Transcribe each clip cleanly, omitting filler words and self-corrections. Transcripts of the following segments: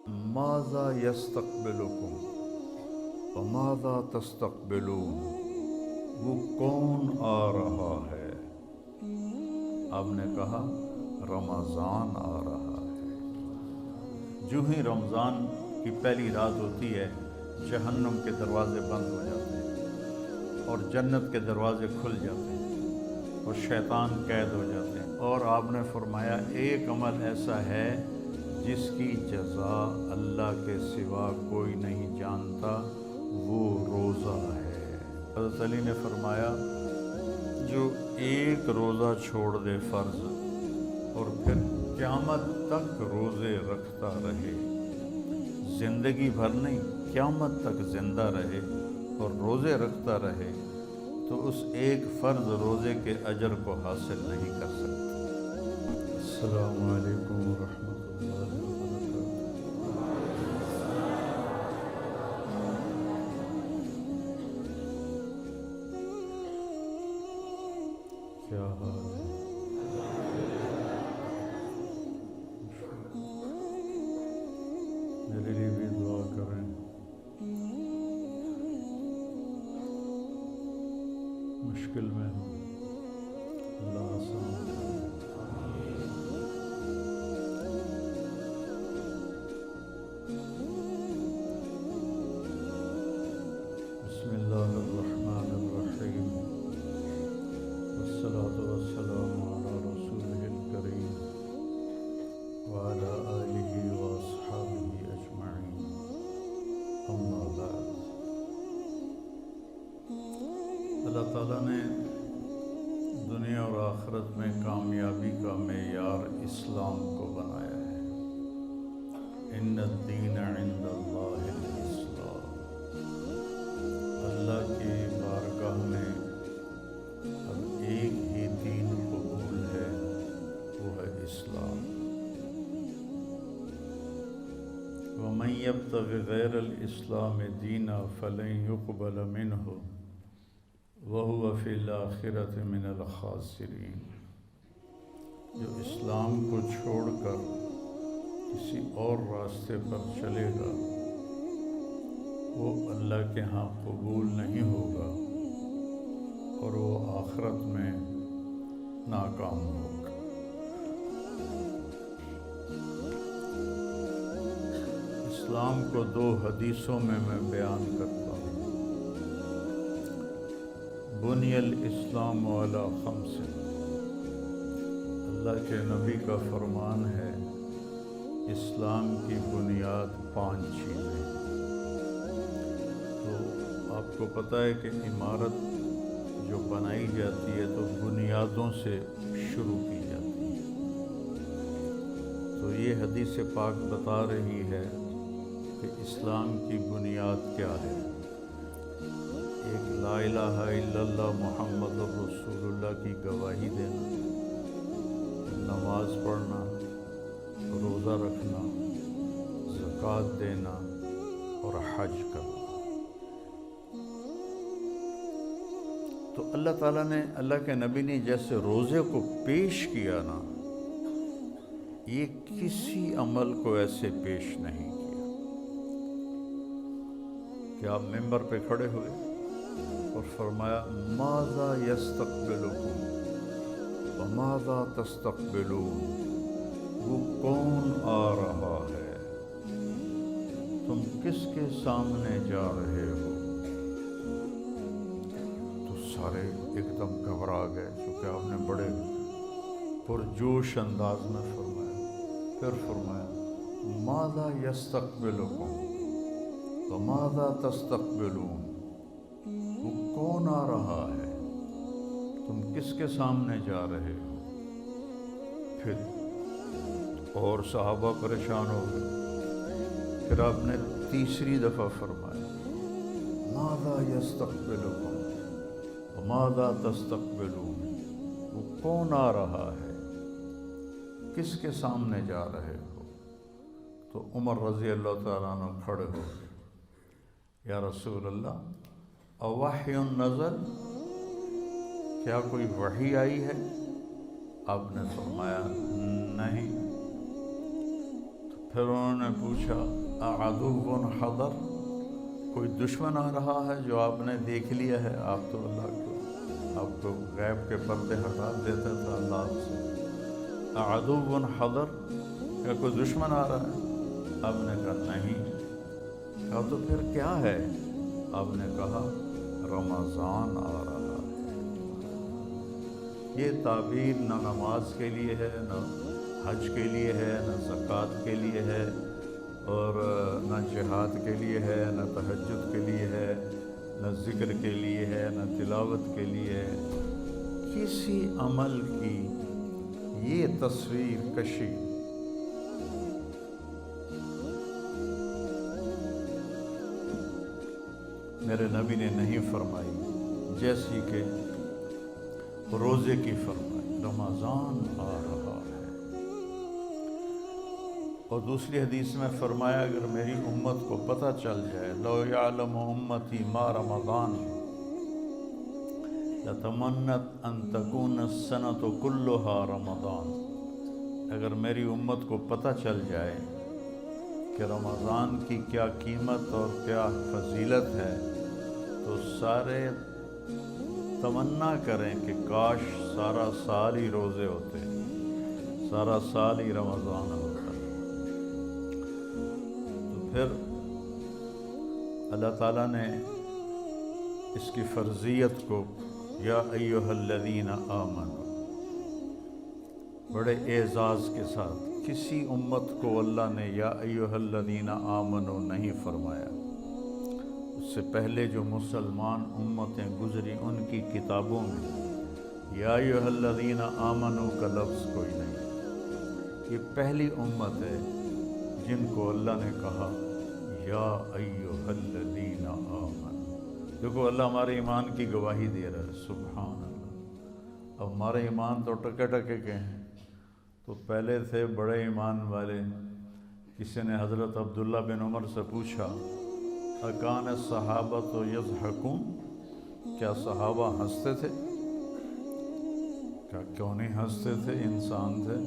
ماذا یستقبلکم وماذا تستقبلون، وہ کون آ رہا ہے؟ آپ نے کہا رمضان آ رہا ہے۔ جو ہی رمضان کی پہلی رات ہوتی ہے جہنم کے دروازے بند ہو جاتے ہیں اور جنت کے دروازے کھل جاتے ہیں اور شیطان قید ہو جاتے ہیں، اور آپ نے فرمایا ایک عمل ایسا ہے جس کی جزا اللہ کے سوا کوئی نہیں جانتا، وہ روزہ ہے۔ حضرت علی نے فرمایا جو ایک روزہ چھوڑ دے فرض اور پھر قیامت تک روزے رکھتا رہے، زندگی بھر نہیں قیامت تک زندہ رہے اور روزے رکھتا رہے، تو اس ایک فرض روزے کے اجر کو حاصل نہیں کر سکتا۔ السلام علیکم ورحمۃ اللہ وبرکاتہ۔ کیا حال ہے؟ میرے لیے بھی دعا کریں، مشکل میں ہوں، اللہ آسان کرے۔ بسم اللہ الرحمن الرحیم، والصلاة والسلام علی رسولہ الکریم وعلی آلہ واصحابہ اجمعین، اما بعد۔ اللہ تعالیٰ نے دنیا اور آخرت میں کامیابی کا معیار اسلام کو بنایا ہے۔ ان الدین عند اللہ الاسلام، اللہ کی بارگاہ میں اب ایک ہی دین قبول ہے، وہ ہے اسلام۔ ومن یبتغ غیر الاسلام دینا فلن یقبل منہ وَهُوَ فِي الْآخِرَةِ مِنَ الْخَاسِرِينَ، جو اسلام کو چھوڑ کر کسی اور راستے پر چلے گا وہ اللہ کے ہاں قبول نہیں ہوگا اور وہ آخرت میں ناکام ہوگا۔ اسلام کو دو حدیثوں میں بیان کرتا ہوں۔ بنی الاسلام علی خمس، اللہ کے نبی کا فرمان ہے اسلام کی بنیاد 5 چیزیں۔ تو آپ کو پتہ ہے کہ عمارت جو بنائی جاتی ہے تو بنیادوں سے شروع کی جاتی ہے، تو یہ حدیث پاک بتا رہی ہے کہ اسلام کی بنیاد کیا ہے۔ ایک لا الہ الا اللہ محمد رسول اللہ کی گواہی دینا، نماز پڑھنا، روزہ رکھنا، زکوٰۃ دینا اور حج کرنا۔ تو اللہ تعالیٰ نے، اللہ کے نبی نے جیسے روزے کو پیش کیا نا، یہ کسی عمل کو ایسے پیش نہیں کیا کہ آپ ممبر پہ کھڑے ہوئے اور فرمایا ماذا یستقبلکم وماذا تستقبلون، وہ کون آ رہا ہے، تم کس کے سامنے جا رہے ہو؟ تو سارے ایک دم گھبرا گئے، چونکہ آپ نے بڑے پرجوش انداز میں فرمایا۔ پھر فرمایا ماذا یستقبلکم وماذا تستقبلون، وہ کون آ رہا ہے، تم کس کے سامنے جا رہے ہو؟ پھر اور صحابہ پریشان ہو گئے۔ پھر آپ نے تیسری دفعہ فرمایا ماذا یستقبلکم وماذا تستقبلون، وہ کون آ رہا ہے، کس کے سامنے جا رہے ہو؟ تو عمر رضی اللہ تعالیٰ عنہ کھڑے ہو گئے، یا رسول اللہ اوحی نزل، کیا کوئی وحی آئی ہے؟ آپ نے فرمایا نہیں۔ تو پھر انہوں نے پوچھا اعدو حضر، کوئی دشمن آ رہا ہے جو آپ نے دیکھ لیا ہے؟ آپ تو اللہ کو، آپ کو غیب کے پردے ہٹا دیتا تھا اللہ سے۔ اعدو حضر، کیا کوئی دشمن آ رہا ہے؟ آپ نے کہا نہیں۔ کہا تو پھر کیا ہے؟ آپ نے کہا رمضان آ رہا ہے۔ یہ تعبیر نہ نماز کے لیے ہے، نہ حج کے لیے ہے، نہ زکوٰۃ کے لیے ہے، اور نہ جہاد کے لیے ہے، نہ تہجد کے لیے ہے، نہ ذکر کے لیے ہے، نہ تلاوت کے لیے ہے۔ کسی عمل کی یہ تصویر کشی میرے نبی نے نہیں فرمائی، جیسی کہ روزے کی فرمائی، رمضان آ رہا ہے۔ اور دوسری حدیث میں فرمایا اگر میری امت کو پتہ چل جائے، لو یعلم امتی ما رمضان لتمنت ان تکون السنۃ کلھا رمضان، اگر میری امت کو پتہ چل جائے کہ رمضان کی کیا قیمت اور کیا فضیلت ہے، تو سارے تمنا کریں کہ کاش سارا سال ہی روزے ہوتے، سارا سال ہی رمضان ہوتا۔ تو پھر اللہ تعالیٰ نے اس کی فرضیت کو یا ایھا الذین آمنوا بڑے اعزاز کے ساتھ، کسی امت کو اللہ نے یا ایھا الذین آمنوا نہیں فرمایا۔ اس سے پہلے جو مسلمان امتیں گزری ان کی کتابوں میں یا ایھا الذین آمنوا کا لفظ کوئی نہیں۔ یہ پہلی امت ہے جن کو اللہ نے کہا یا ایھا الذین آمنوا۔ دیکھو اللہ ہمارے ایمان کی گواہی دے رہا ہے، سبحان اللہ۔ اب ہمارے ایمان تو ٹکے ٹکے کے ہیں، تو پہلے تھے بڑے ایمان والے۔ کسی نے حضرت عبداللہ بن عمر سے پوچھا اکان الصحابۃ یضحکون، کیا صحابہ ہنستے تھے؟ کیوں نہیں ہنستے تھے، انسان تھے۔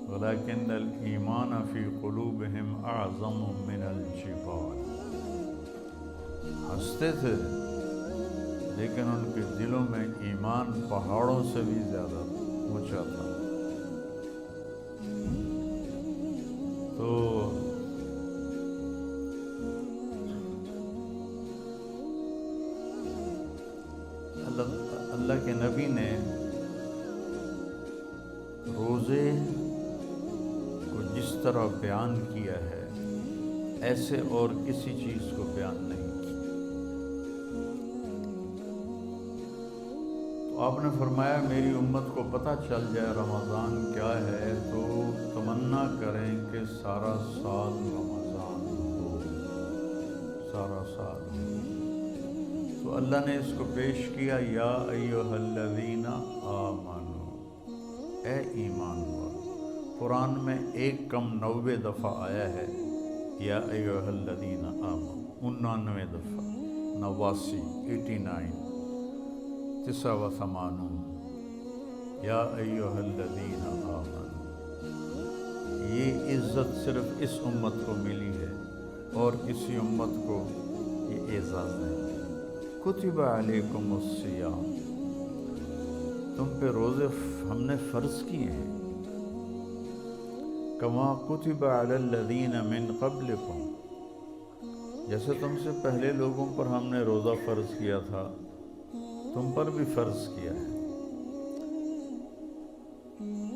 ولکن الایمان فی قلوبہم اعظم من الجبال، ہنستے تھے لیکن ان کے دلوں میں ایمان پہاڑوں سے بھی زیادہ اونچا تھا۔ تو اللہ کے نبی نے روزے کو جس طرح بیان کیا ہے ایسے اور کسی چیز کو بیان نہیں کیا۔ تو آپ نے فرمایا میری امت کو پتہ چل جائے رمضان کیا ہے تو تمنا کریں کہ سارا سال رمضان ہو، سارا سال۔ تو اللہ نے اس کو پیش کیا یا ایھا الذین آمنوا، اے ایمان والو۔ قرآن میں 190 دفعہ آیا ہے یا ایھا الذین آمنوا، 99 دفعہ، 89، 89، 89 یا ایھا الذین آمنوا۔ یہ عزت صرف اس امت کو ملی ہے اور کسی امت کو یہ اعزاز نہیں۔ کتب علیکم الصیام، تم پہ روزے ہم نے فرض کیے ہیں، کما کتب علی الذین من قبلکم، جیسے تم سے پہلے لوگوں پر ہم نے روزہ فرض کیا تھا تم پر بھی فرض کیا ہے۔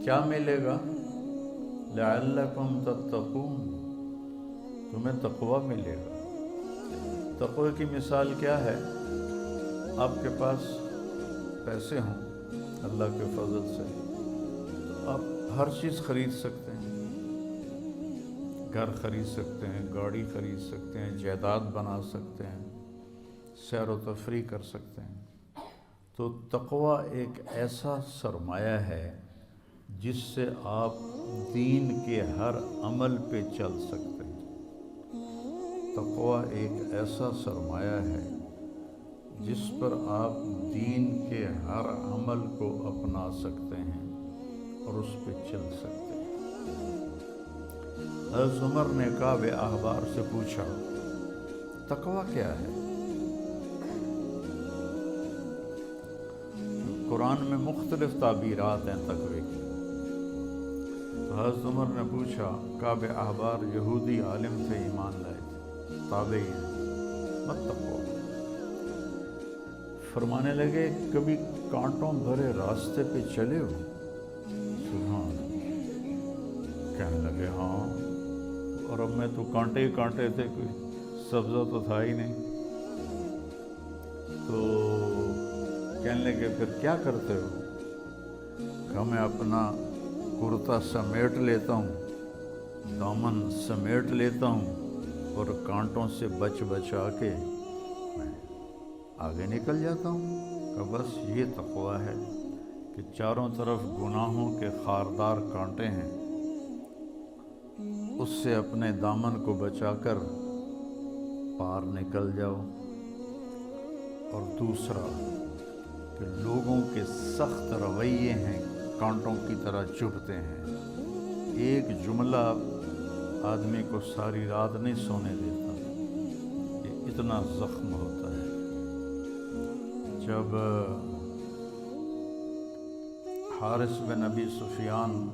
کیا ملے گا؟ لعلکم تتقون، تمہیں تقوی ملے گا۔ تقوی کی مثال کیا ہے؟ آپ کے پاس پیسے ہوں اللہ کے فضل سے تو آپ ہر چیز خرید سکتے ہیں، گھر خرید سکتے ہیں، گاڑی خرید سکتے ہیں، جائیداد بنا سکتے ہیں، سیر و تفریح کر سکتے ہیں۔ تو تقوی ایک ایسا سرمایہ ہے جس سے آپ دین کے ہر عمل پہ چل سکتے ہیں۔ تقوی ایک ایسا سرمایہ ہے جس پر آپ دین کے ہر عمل کو اپنا سکتے ہیں اور اس پہ چل سکتے ہیں۔ حضرت عمر نے کعب احبار سے پوچھا تقویٰ کیا ہے؟ قرآن میں مختلف تعبیرات ہیں تقوی کی۔ تو حضرت عمر نے پوچھا، کعب احبار یہودی عالم تھے، ایمان لائے تھے، تابعی ہیں، مت تقویٰ۔ فرمانے لگے کبھی کانٹوں بھرے راستے پہ چلے ہو؟ سبحان اللہ۔ کہنے لگے ہاں، اور اب میں تو کانٹے ہی کانٹے تھے، کوئی سبزہ تو تھا ہی نہیں۔ تو کہنے لگے پھر کیا کرتے ہو؟ کہ میں اپنا کرتا سمیٹ لیتا ہوں، دامن سمیٹ لیتا ہوں، اور کانٹوں سے بچ بچا کے میں آگے نکل جاتا ہوں۔ کہ بس یہ تقویٰ ہے کہ چاروں طرف گناہوں کے خاردار کانٹے ہیں، اس سے اپنے دامن کو بچا کر پار نکل جاؤ۔ اور دوسرا کہ لوگوں کے سخت رویے ہیں، کانٹوں کی طرح چبھتے ہیں۔ ایک جملہ آدمی کو ساری رات نہیں سونے دیتا، یہ اتنا زخم ہوتا ہے۔ جب حارث بن ابی سفیان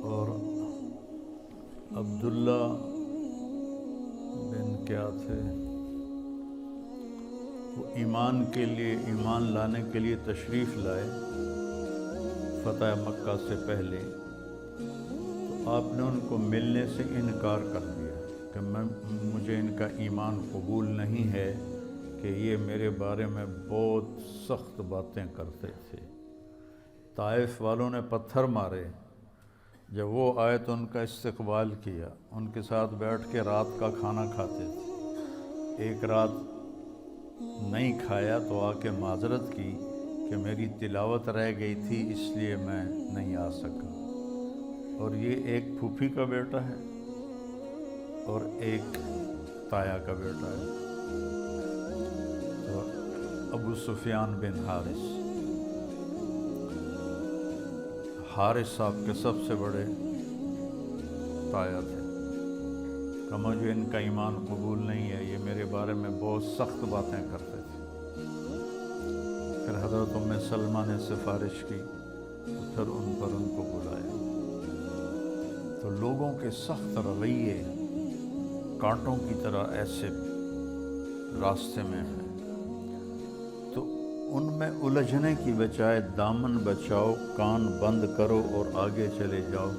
اور عبداللہ بن کیا تھے، وہ ایمان لانے کے لیے تشریف لائے فتح مکہ سے پہلے، تو آپ نے ان کو ملنے سے انکار کر دیا کہ مجھے ان کا ایمان قبول نہیں ہے، کہ یہ میرے بارے میں بہت سخت باتیں کرتے تھے۔ طائف والوں نے پتھر مارے، جب وہ آئے تو ان کا استقبال کیا، ان کے ساتھ بیٹھ کے رات کا کھانا کھاتے تھے۔ ایک رات نہیں کھایا تو آ کے معذرت کی کہ میری تلاوت رہ گئی تھی، اس لیے میں نہیں آ سکا۔ اور یہ ایک پھوپھی کا بیٹا ہے اور ایک تایا کا بیٹا ہے، تو ابو سفیان بن حارث صاحب کے سب سے بڑے تایا تھے، کہ مجھے ان کا ایمان قبول نہیں ہے، یہ میرے بارے میں بہت سخت باتیں کرتے تھے۔ پھر حضرت ام سلمہ نے سفارش کی، تو پھر ان کو بلایا۔ تو لوگوں کے سخت رویے کانٹوں کی طرح ایسے راستے میں ہیں، تو ان میں الجھنے کی بجائے دامن بچاؤ، کان بند کرو اور آگے چلے جاؤ،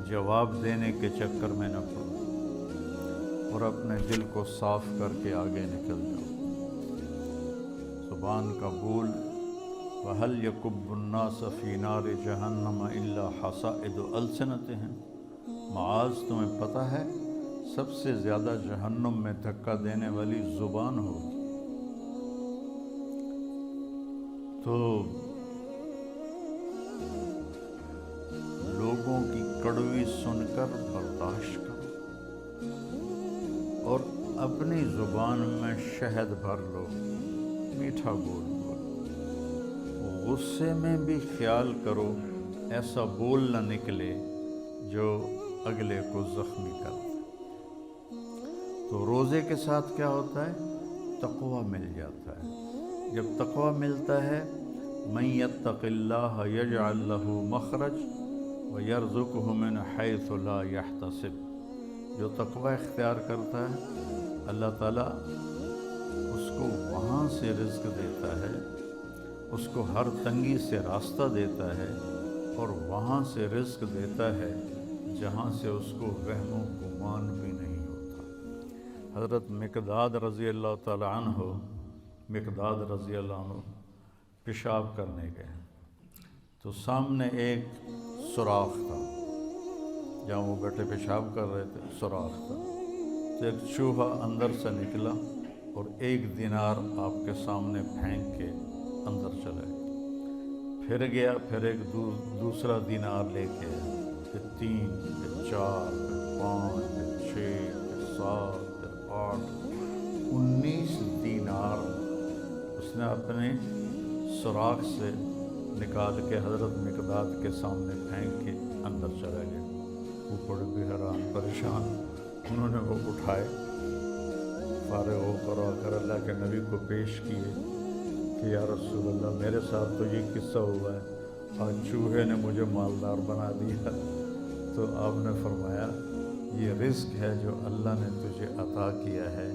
جواب دینے کے چکر میں نہ پڑو، اور اپنے دل کو صاف کر کے آگے نکل جاؤ۔ زبان کا بول، وَهَلْ يَكُبُّ النَّاسَ فِي نَارِ جَهَنَّمَ إِلَّا حَصَائِدُ أَلْسِنَتِهِمْ۔ معاذ تمہیں پتہ ہے سب سے زیادہ جہنم میں دھکا دینے والی زبان ہوگی۔ تو لوگوں کی کڑوی سن کر برداشت کرو، اور اپنی زبان میں شہد بھر لو، میٹھا بول بول۔ غصے میں بھی خیال کرو ایسا بول نہ نکلے جو اگلے کو زخمی کر دے۔ تو روزے کے ساتھ کیا ہوتا ہے؟ تقویٰ مل جاتا ہے۔ جب تقویٰ ملتا ہے، من یتق اللہ یجعل لہ مخرج ویرزقہ من حیث لا یحتسب۔ جو تقویٰ اختیار کرتا ہے، اللہ تعالیٰ اس کو وہاں سے رزق دیتا ہے، اس کو ہر تنگی سے راستہ دیتا ہے، اور وہاں سے رزق دیتا ہے جہاں سے اس کو وہم و گمان بھی نہیں ہوتا۔ حضرت مقداد رضی اللہ تعالیٰ عنہ پیشاب کرنے گئے، تو سامنے ایک سوراخ تھا، جہاں وہ بیٹھے پیشاب کر رہے تھے سوراخ تھا، تو ایک چوہا اندر سے نکلا اور 1 دینار آپ کے سامنے پھینک کے اندر چلا گیا۔ پھر گیا، پھر ایک دوسرا دینار لے کے آیا، پھر 3، پھر 4، پھر 5، پھر 6، پھر 7، پھر 8، 19 دینار اس نے اپنے سوراخ سے نکال کے حضرت مقداد کے سامنے پھینک کے اندر چلا گیا۔ وہ بڑے بھی حیران پریشان، انہوں نے وہ اٹھائے، فارغ ہو کر اللہ کے نبی کو پیش کیے کہ یا رسول اللہ میرے ساتھ تو یہ قصہ ہوا ہے، آج چوہے نے مجھے مالدار بنا دیا۔ تو آپ نے فرمایا یہ رزق ہے جو اللہ نے تجھے عطا کیا ہے۔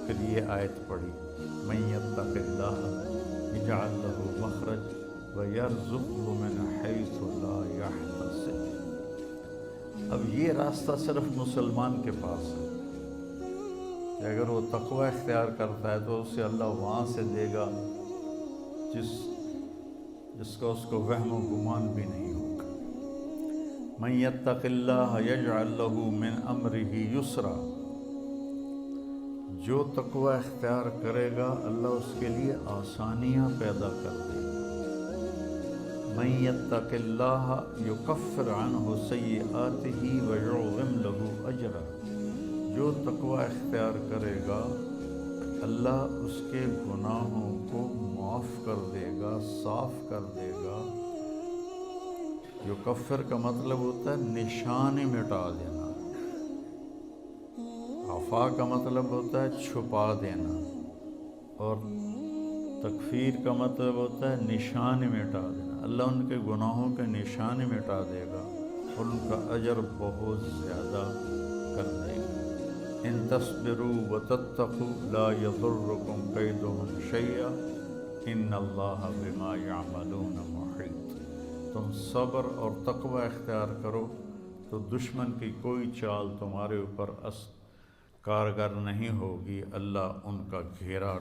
پھر یہ آیت پڑھی، من یتق اللہ یجعل لہ مخرج ویرزقہ من حیث لا یحتسب۔ اب یہ راستہ صرف مسلمان کے پاس ہے کہ اگر وہ تقوی اختیار کرتا ہے تو اسے اللہ وہاں سے دے گا جس کا اس کو وہم و گمان بھی نہیں ہوگا۔ من یتق اللہ یجعل لہ من امرہ یسرا، جو تقوی اختیار کرے گا اللہ اس کے لیے آسانیاں پیدا کر دے گا۔ من یتق اللہ یکفر عنہ سیئاتہ ویعظم لہ اجرا، جو تقوی اختیار کرے گا اللہ اس کے گناہوں کو معاف کر دے گا، صاف کر دے گا۔ یکفر کا مطلب ہوتا ہے نشان مٹا دینا، عفا کا مطلب ہوتا ہے چھپا دینا، اور تکفیر کا مطلب ہوتا ہے نشان مٹا دینا۔ اللہ ان کے گناہوں کے نشان مٹا دے گا اور ان کا اجر بہت زیادہ کر دے گا۔ ان تصبروا وتتقوا لا یضرکم کیدہم شیئا ان اللہ بما یعملون محیط۔ تم صبر اور تقوی اختیار کرو تو دشمن کی کوئی چال تمہارے اوپر کارگر نہیں ہوگی، اللہ ان کا گھیرا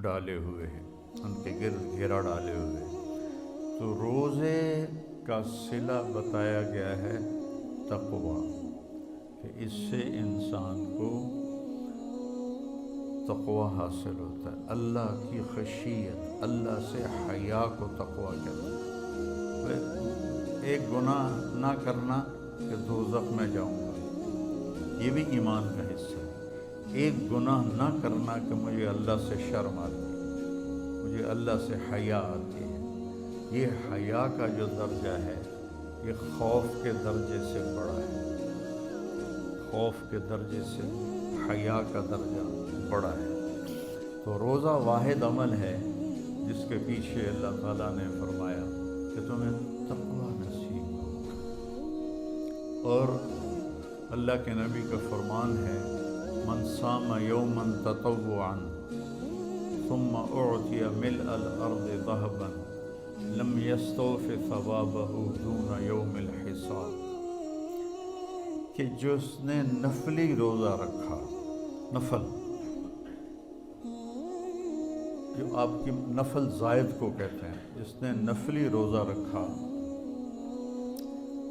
ڈالے ہوئے ہے، ان کے گرد گھیرا ڈالے ہوئے ہے۔ تو روزے کا صلہ بتایا گیا ہے تقوی، کہ اس سے انسان کو تقوی حاصل ہوتا ہے، اللہ کی خشیت، اللہ سے حیا کو تقوی کہتے ہیں۔ ایک گناہ نہ کرنا کہ دوزخ میں جاؤں گا، یہ بھی ایمان کا حصہ ہے۔ ایک گناہ نہ کرنا کہ مجھے اللہ سے شرم آتی ہے، مجھے اللہ سے حیا آتی ہے۔ یہ حیا کا جو درجہ ہے یہ خوف کے درجے سے بڑا ہے، خوف کے درجے سے حیا کا درجہ بڑا ہے۔ تو روزہ واحد عمل ہے جس کے پیچھے اللہ تعالیٰ نے فرمایا کہ تمہیں تقوی نصیب ہوگا، اور اللہ کے نبی کا فرمان ہے من صام یوما تطوعا ثم اعطی ملء الارض ذهبا لم یستوف ثوابه دون یوم الحساب، کہ جس نے نفلی روزہ رکھا، نفل جو آپ کی نفل زائد کو کہتے ہیں، جس نے نفلی روزہ رکھا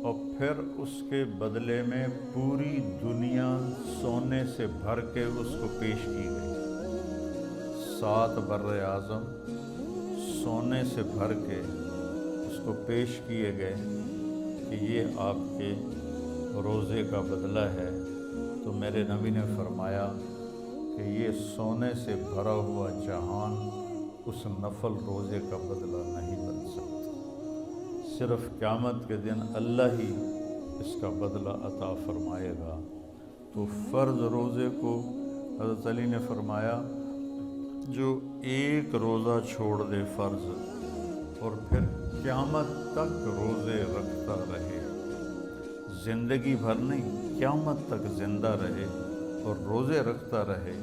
اور پھر اس کے بدلے میں پوری دنیا سونے سے بھر کے اس کو پیش کی گئی، 7 بر اعظم سونے سے بھر کے اس کو پیش کیے گئے کہ یہ آپ کے روزے کا بدلہ ہے، تو میرے نبی نے فرمایا کہ یہ سونے سے بھرا ہوا جہان اس نفل روزے کا بدلہ نہیں بن سکتا، صرف قیامت کے دن اللہ ہی اس کا بدلہ عطا فرمائے گا۔ تو فرض روزے کو حضرت علی نے فرمایا جو ایک روزہ چھوڑ دے فرض اور پھر قیامت تک روزے رکھتا رہے، زندگی بھر نہیں، قیامت تک زندہ رہے اور روزے رکھتا رہے،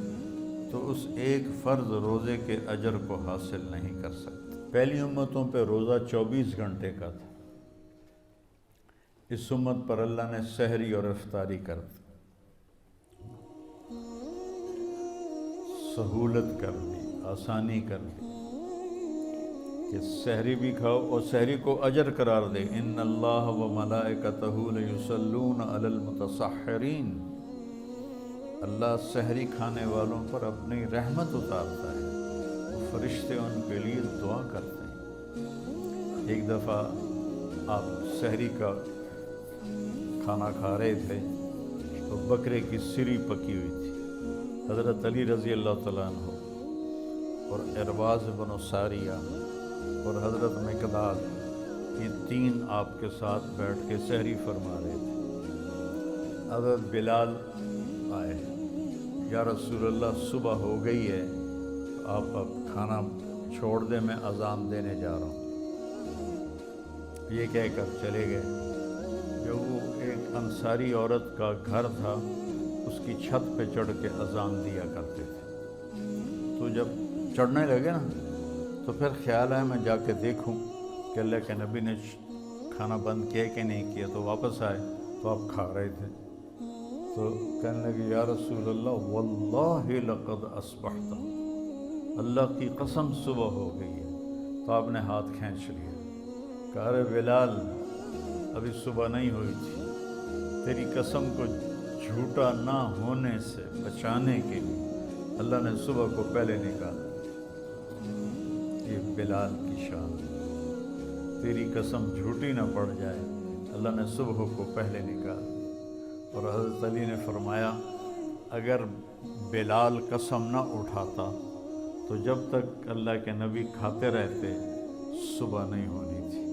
تو اس ایک فرض روزے کے اجر کو حاصل نہیں کر سکتا۔ پہلی امتوں پہ روزہ 24 گھنٹے کا تھا، اس امت پر اللہ نے سحری اور افطاری کر دی، سہولت کر دی، آسانی کر دی کہ سحری بھی کھاؤ اور سحری کو اجر قرار دے۔ ان اللہ و ملائکتہ لیصلون علی المتصحرین، اللہ سحری کھانے والوں پر اپنی رحمت اتارتا ہے، فرشتے ان کے لیے دعا کرتے ہیں۔ ایک دفعہ آپ سحری کا کھانا کھا رہے تھے تو بکرے کی سری پکی ہوئی تھی، حضرت علی رضی اللہ تعالیٰ عنہ اور ارباز بن ساریہ اور حضرت مقداد، یہ تین آپ کے ساتھ بیٹھ کے سحری فرما رہے تھے۔ حضرت بلال آئے، یا رسول اللہ صبح ہو گئی ہے، آپ اب کھانا چھوڑ دیں، میں اذان دینے جا رہا ہوں۔ یہ کہہ کر چلے گئے۔ جو وہ ایک انصاری عورت کا گھر تھا، اس کی چھت پہ چڑھ کے اذان دیا کرتے تھے۔ تو جب چڑھنے لگے نا تو پھر خیال آیا میں جا کے دیکھوں کہ اللہ کے نبی نے کھانا بند کیا کہ نہیں کیا۔ تو واپس آئے تو آپ کھا رہے تھے، تو کہنے لگے یا رسول اللہ واللہ لقد اصبحت، اللہ کی قسم صبح ہو گئی ہے۔ تو آپ نے ہاتھ کھینچ لیا، کہا رے بلال ابھی صبح نہیں ہوئی تھی، تیری قسم کو جھوٹا نہ ہونے سے بچانے کے لیے اللہ نے صبح کو پہلے نکالا۔ یہ بلال کی شان، تیری قسم جھوٹی نہ پڑ جائے، اللہ نے صبح کو پہلے نکالا۔ اور حضرت علی نے فرمایا اگر بلال قسم نہ اٹھاتا تو جب تک اللہ کے نبی کھاتے رہتے صبح نہیں ہونی تھی۔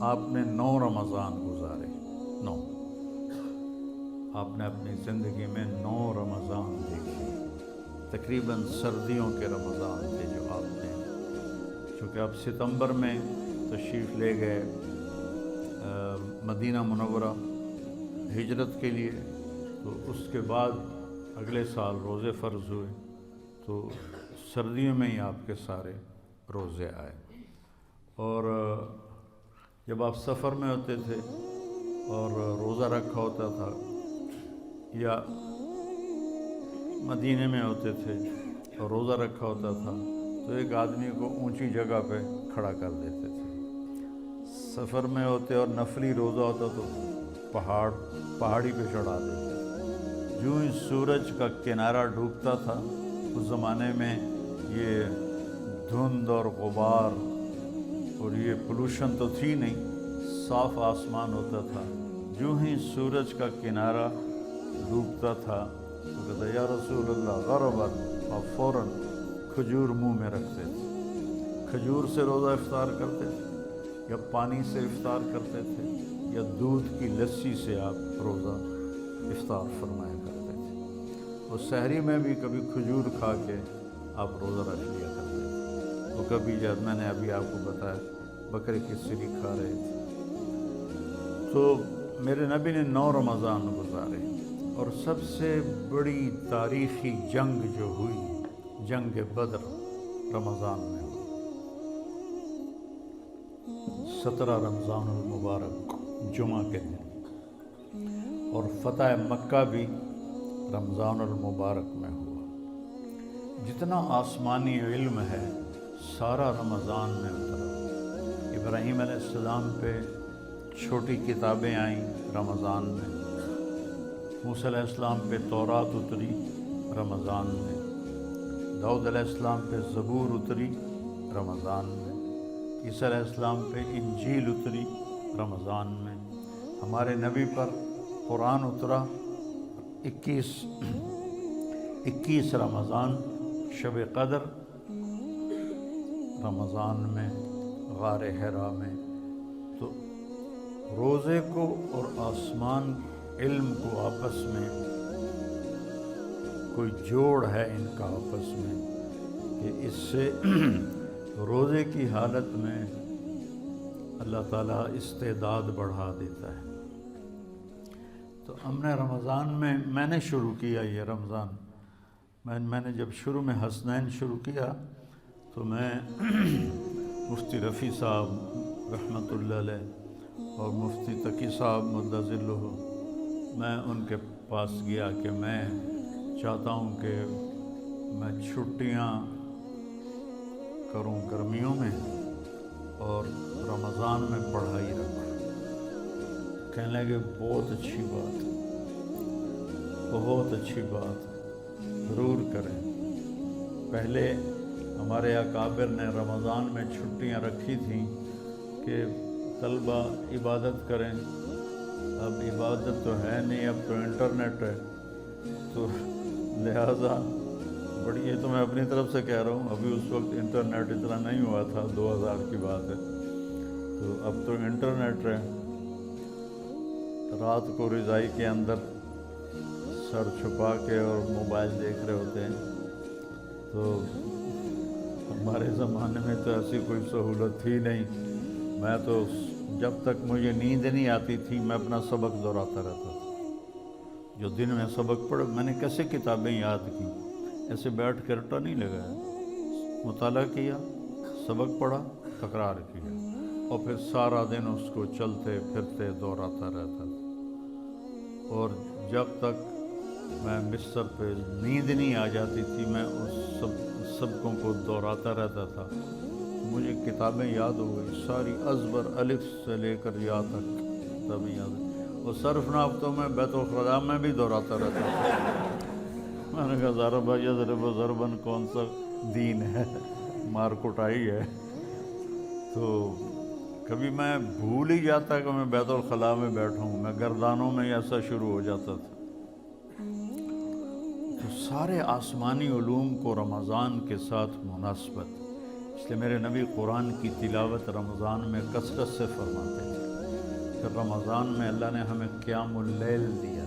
آپ نے 9 رمضان گزارے، 9، آپ نے اپنی زندگی میں 9 رمضان دیکھے، تقریباً سردیوں کے رمضان تھے جو آپ نے، چونکہ آپ ستمبر میں تشریف لے گئے مدینہ منورہ ہجرت کے لیے، تو اس کے بعد اگلے سال روزے فرض ہوئے، تو سردیوں میں ہی آپ کے سارے روزے آئے۔ اور جب آپ سفر میں ہوتے تھے اور روزہ رکھا ہوتا تھا یا مدینے میں ہوتے تھے اور روزہ رکھا ہوتا تھا تو ایک آدمی کو اونچی جگہ پہ کھڑا کر دیتے تھے۔ سفر میں ہوتے اور نفلی روزہ ہوتا تو پہاڑی پہ چڑھا دیتے۔ جو ہی سورج کا کنارہ ڈوبتا تھا، اس زمانے میں یہ دھند اور غبار اور یہ پولوشن تو تھی نہیں، صاف آسمان ہوتا تھا، جو ہی سورج کا کنارہ ڈوبتا تھا تو کہتا یا رسول اللہ غربت، اور فوراً کھجور منہ میں رکھتے تھے۔ کھجور سے روزہ افطار کرتے تھے یا پانی سے افطار کرتے تھے یا دودھ کی لسی سے آپ روزہ افطار فرمایا کرتے تھے۔ اور سحری میں بھی کبھی کھجور کھا کے آپ روزہ رکھ لیا کرتے تھے، اور کبھی جب میں نے ابھی آپ کو بتایا بکرے کی سری کھا رہے تھے۔ تو میرے نبی نے 9 رمضان گزارے، اور سب سے بڑی تاریخی جنگ جو ہوئی، جنگ بدر، رمضان میں ہوئی، 17 رمضان المبارک جمعہ کے دن، اور فتح مکہ بھی رمضان المبارک میں ہوا۔ جتنا آسمانی علم ہے سارا رمضان میں اترا۔ ابراہیم علیہ السلام پہ چھوٹی کتابیں آئیں رمضان میں، موسیٰ علیہ السلام پہ تورات اتری رمضان میں، داؤد علیہ السلام پہ زبور اتری رمضان میں، عیسیٰ علیہ السلام پہ انجیل اتری رمضان میں، ہمارے نبی پر قرآن اترا 21 رمضان، شب قدر رمضان میں، غار حرا میں۔ تو روزے کو اور آسمان علم کو آپس میں کوئی جوڑ ہے ان کا آپس میں، کہ اس سے روزے کی حالت میں اللہ تعالیٰ استعداد بڑھا دیتا ہے۔ تو ہم نے رمضان میں نے شروع کیا یہ رمضان، میں نے جب شروع میں حسنین شروع کیا تو میں مفتی رفیع صاحب رحمۃ اللہ علیہ اور مفتی تقی صاحب مدہ ذلہ، میں ان کے پاس گیا کہ میں چاہتا ہوں کہ میں چھٹیاں کروں گرمیوں میں اور رمضان میں پڑھائی رکھوں۔ کہنے لگے بہت اچھی بات، بہت اچھی بات، ضرور کریں۔ پہلے ہمارے اکابر نے رمضان میں چھٹیاں رکھی تھیں کہ طلبہ عبادت کریں، اب عبادت تو ہے نہیں، اب تو انٹرنیٹ ہے، تو لہذا بڑی، یہ تو میں اپنی طرف سے کہہ رہا ہوں، ابھی اس وقت انٹرنیٹ اتنا نہیں ہوا تھا، 2000 کی بات ہے، تو اب تو انٹرنیٹ ہے. رات کو رضائی کے اندر سر چھپا کے اور موبائل دیکھ رہے ہوتے ہیں. تو ہمارے زمانے میں تو ایسی کوئی سہولت تھی نہیں. میں تو جب تک مجھے نیند نہیں آتی تھی میں اپنا سبق دہراتا رہتا تھا. جو دن میں سبق پڑھ، میں نے کیسے کتابیں یاد کی، ایسے بیٹھ کے رٹا نہیں لگایا، مطالعہ کیا، سبق پڑھا، تکرار کیا، اور پھر سارا دن اس کو چلتے پھرتے دہراتا رہتا تھا. اور جب تک میں بستر پہ نیند نہیں آ جاتی تھی میں اس سبقوں کو دہراتا رہتا تھا. مجھے کتابیں یاد ہو گئی ساری، ازبر، الف سے لے کر یا تک کتابیں یاد ہیں. اور صرف ناف تو میں بیت الخلاء میں بھی دہراتا رہتا تھا. میں نے کہا ضرب یضرب ضرباً کون سا دین ہے، مار کٹائی ہے. تو کبھی میں بھول ہی جاتا کہ میں بیت الخلاء میں بیٹھا ہوں، میں گردانوں میں ایسا شروع ہو جاتا تھا. تو سارے آسمانی علوم کو رمضان کے ساتھ مناسبت، اس لیے میرے نبی قرآن کی تلاوت رمضان میں کثرت سے فرماتے تھے. پھر رمضان میں اللہ نے ہمیں قیام اللیل دیا.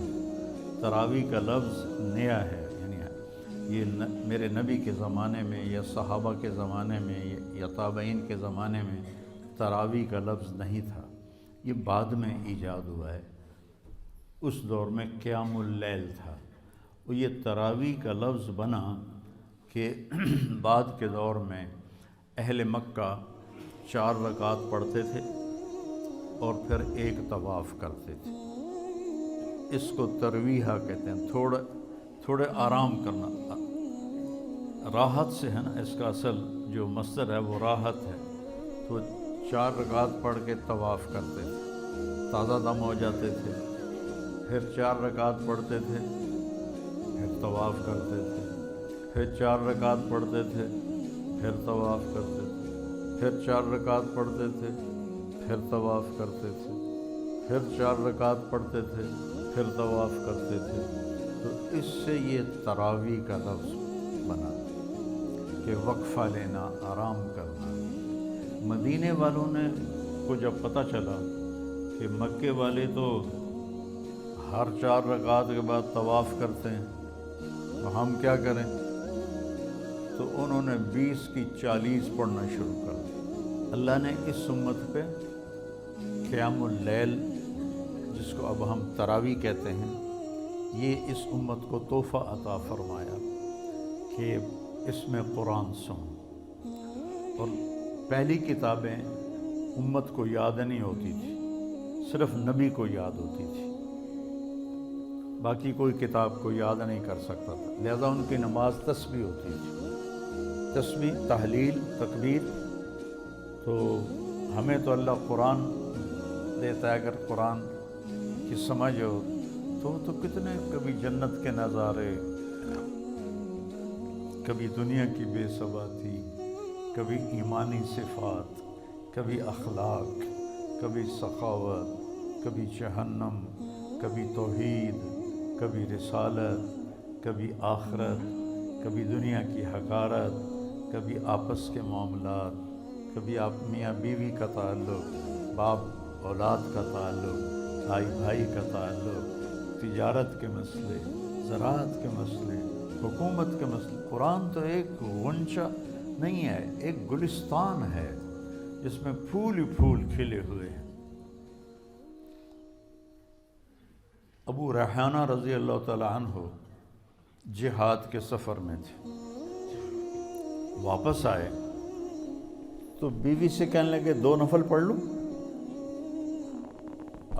تراویح کا لفظ نیا ہے، یعنی یہ میرے نبی کے زمانے میں یا صحابہ کے زمانے میں یا تابعین کے زمانے میں تراویح کا لفظ نہیں تھا، یہ بعد میں ایجاد ہوا ہے. اس دور میں قیام اللیل تھا. اور یہ تراویح کا لفظ بنا کہ بعد کے دور میں اہل مکہ 4 رکعت پڑھتے تھے اور پھر ایک طواف کرتے تھے. اس کو ترویحہ کہتے ہیں، تھوڑے آرام کرنا، راحت سے ہے نا. اس کا اصل جو مصدر ہے وہ راحت ہے. تو 4 رکعت پڑھ کے طواف کرتے تھے، تازہ دم ہو جاتے تھے. پھر 4 رکعت پڑھتے تھے، پھر طواف کرتے تھے. پھر 4 رکعت پڑھتے تھے، پھر طواف کرتے تھے. پھر 4 رکعت پڑھتے تھے، پھر طواف کرتے تھے. پھر 4 رکعت پڑھتے تھے، پھر طواف کرتے تھے. تو اس سے یہ تراویح کا لفظ بنا کہ وقفہ لینا، آرام کرنا. مدینے والوں نے کو جب پتہ چلا کہ مکے والے تو ہر 4 رکعت کے بعد طواف کرتے ہیں تو ہم کیا کریں، تو انہوں نے 20 کی 40 پڑھنا شروع کر دیا. اللہ نے اس امت پہ قیام اللیل، جس کو اب ہم تراویح کہتے ہیں، یہ اس امت کو تحفہ عطا فرمایا کہ اس میں قرآن سنو. اور پہلی کتابیں امت کو یاد نہیں ہوتی تھی، صرف نبی کو یاد ہوتی تھی، باقی کوئی کتاب کو یاد نہیں کر سکتا تھا. لہذا ان کی نماز تسبیح ہوتی تھی، تسبیح، تحلیل، تکبیر. تو ہمیں تو اللہ قرآن دیتا ہے، اگر قرآن کی سمجھ ہو تو کتنے کبھی جنت کے نظارے، کبھی دنیا کی بے ثباتی، کبھی ایمانی صفات، کبھی اخلاق، کبھی سخاوت، کبھی جہنم، کبھی توحید، کبھی رسالت، کبھی آخرت، کبھی دنیا کی حقارت، کبھی آپس کے معاملات، کبھی آپ میاں بیوی کا تعلق، باپ اولاد کا تعلق، بھائی بھائی کا تعلق، تجارت کے مسئلے، زراعت کے مسئلے، حکومت کے مسئلے. قرآن تو ایک غنچہ نہیں ہے، ایک گلستان ہے جس میں پھول ہی پھول کھلے ہوئے ہیں. ابو ریحانہ رضی اللہ تعالیٰ عنہ جہاد کے سفر میں تھے، واپس آئے تو بیوی سے کہنے لگے 2 نفل پڑھ لوں.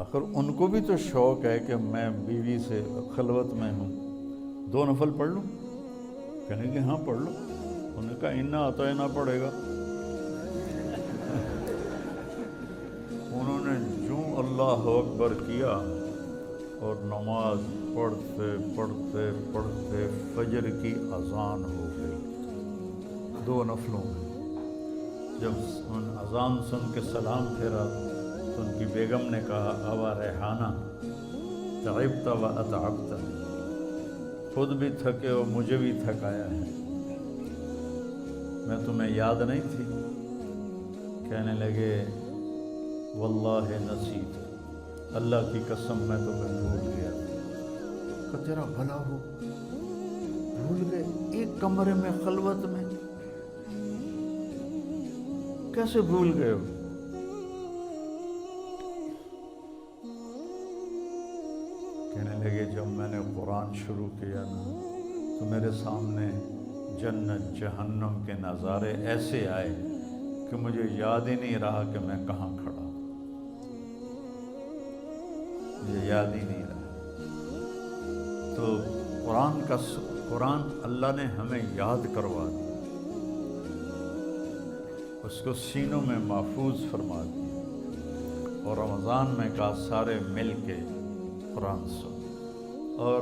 آخر ان کو بھی تو شوق ہے کہ میں بیوی سے خلوت میں ہوں، 2 نفل پڑھ لوں. کہنے کہ ہاں پڑھ لو. انہوں نے کہا انا اطعنا پڑھے گا. انہوں نے جو اللہ اکبر کیا اور نماز پڑھتے پڑھتے پڑھتے فجر کی اذان ہو گئی 2 نفلوں میں. جب ان اذان سن کے سلام پھیرا تو ان کی بیگم نے کہا ابا ریحانہ تعبت و اتعبت، خود بھی تھکے اور مجھے بھی تھکایا ہے. میں تمہیں یاد نہیں تھی؟ کہنے لگے واللہ نسیت، اللہ کی قسم میں تمہیں بھول گیا۔ کہ تیرا بھلا ہو، بھول گئے؟ ایک کمرے میں خلوت میں کیسے بھول گئے ہو؟ کہنے لگے جب میں نے قرآن شروع کیا نا تو میرے سامنے جنت جہنم کے نظارے ایسے آئے کہ مجھے یاد ہی نہیں رہا کہ میں کہاں کھڑا ہوں، مجھے یاد ہی نہیں رہا۔ تو قرآن اللہ نے ہمیں یاد کروا دیا، اس کو سینوں میں محفوظ فرما دیا، اور رمضان میں کہا سارے مل کے قرآن سن۔ اور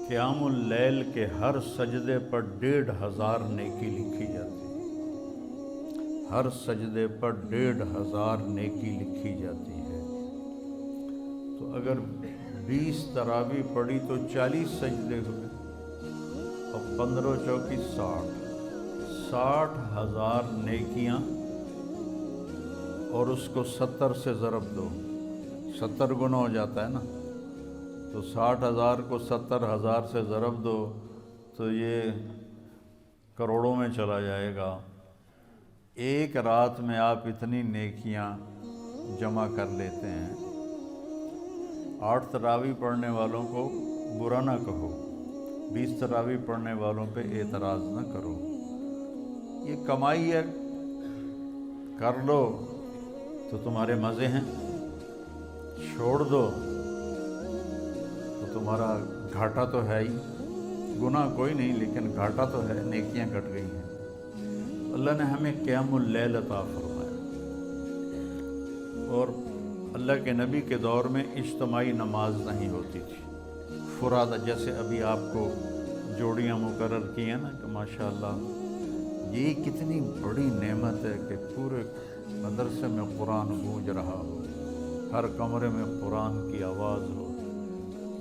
قیام اللیل کے ہر سجدے پر 1500 نیکی لکھی جاتی ہے، ہر سجدے پر 1500 نیکی لکھی جاتی ہے۔ تو اگر 20 تراویح پڑھی تو 40 سجدے ہوئے، اور 15 چوکی 60,000 نیکیاں، اور اس کو 70 سے ضرب دو، 70 گنا ہو جاتا ہے نا، تو 60,000 کو 70,000 سے ضرب دو تو یہ کروڑوں میں چلا جائے گا۔ ایک رات میں آپ اتنی نیکیاں جمع کر لیتے ہیں۔ 8 تراویح پڑھنے والوں کو برا نہ کہو، 20 تراویح پڑھنے والوں پہ اعتراض نہ کرو، یہ کمائی ہے، کر لو تو تمہارے مزے ہیں، چھوڑ دو تو تمہارا گھاٹا تو ہے ہی، گناہ کوئی نہیں لیکن گھاٹا تو ہے، نیکیاں کٹ گئی ہیں۔ اللہ نے ہمیں قیام اللیل عطا فرمایا، اور اللہ کے نبی کے دور میں اجتماعی نماز نہیں ہوتی تھی، فرادہ، جیسے ابھی آپ کو جوڑیاں مقرر کی ہیں نا کہ ماشاءاللہ یہ کتنی بڑی نعمت ہے کہ پورے مدرسے میں قرآن گونج رہا ہو، ہر کمرے میں قرآن کی آواز ہو،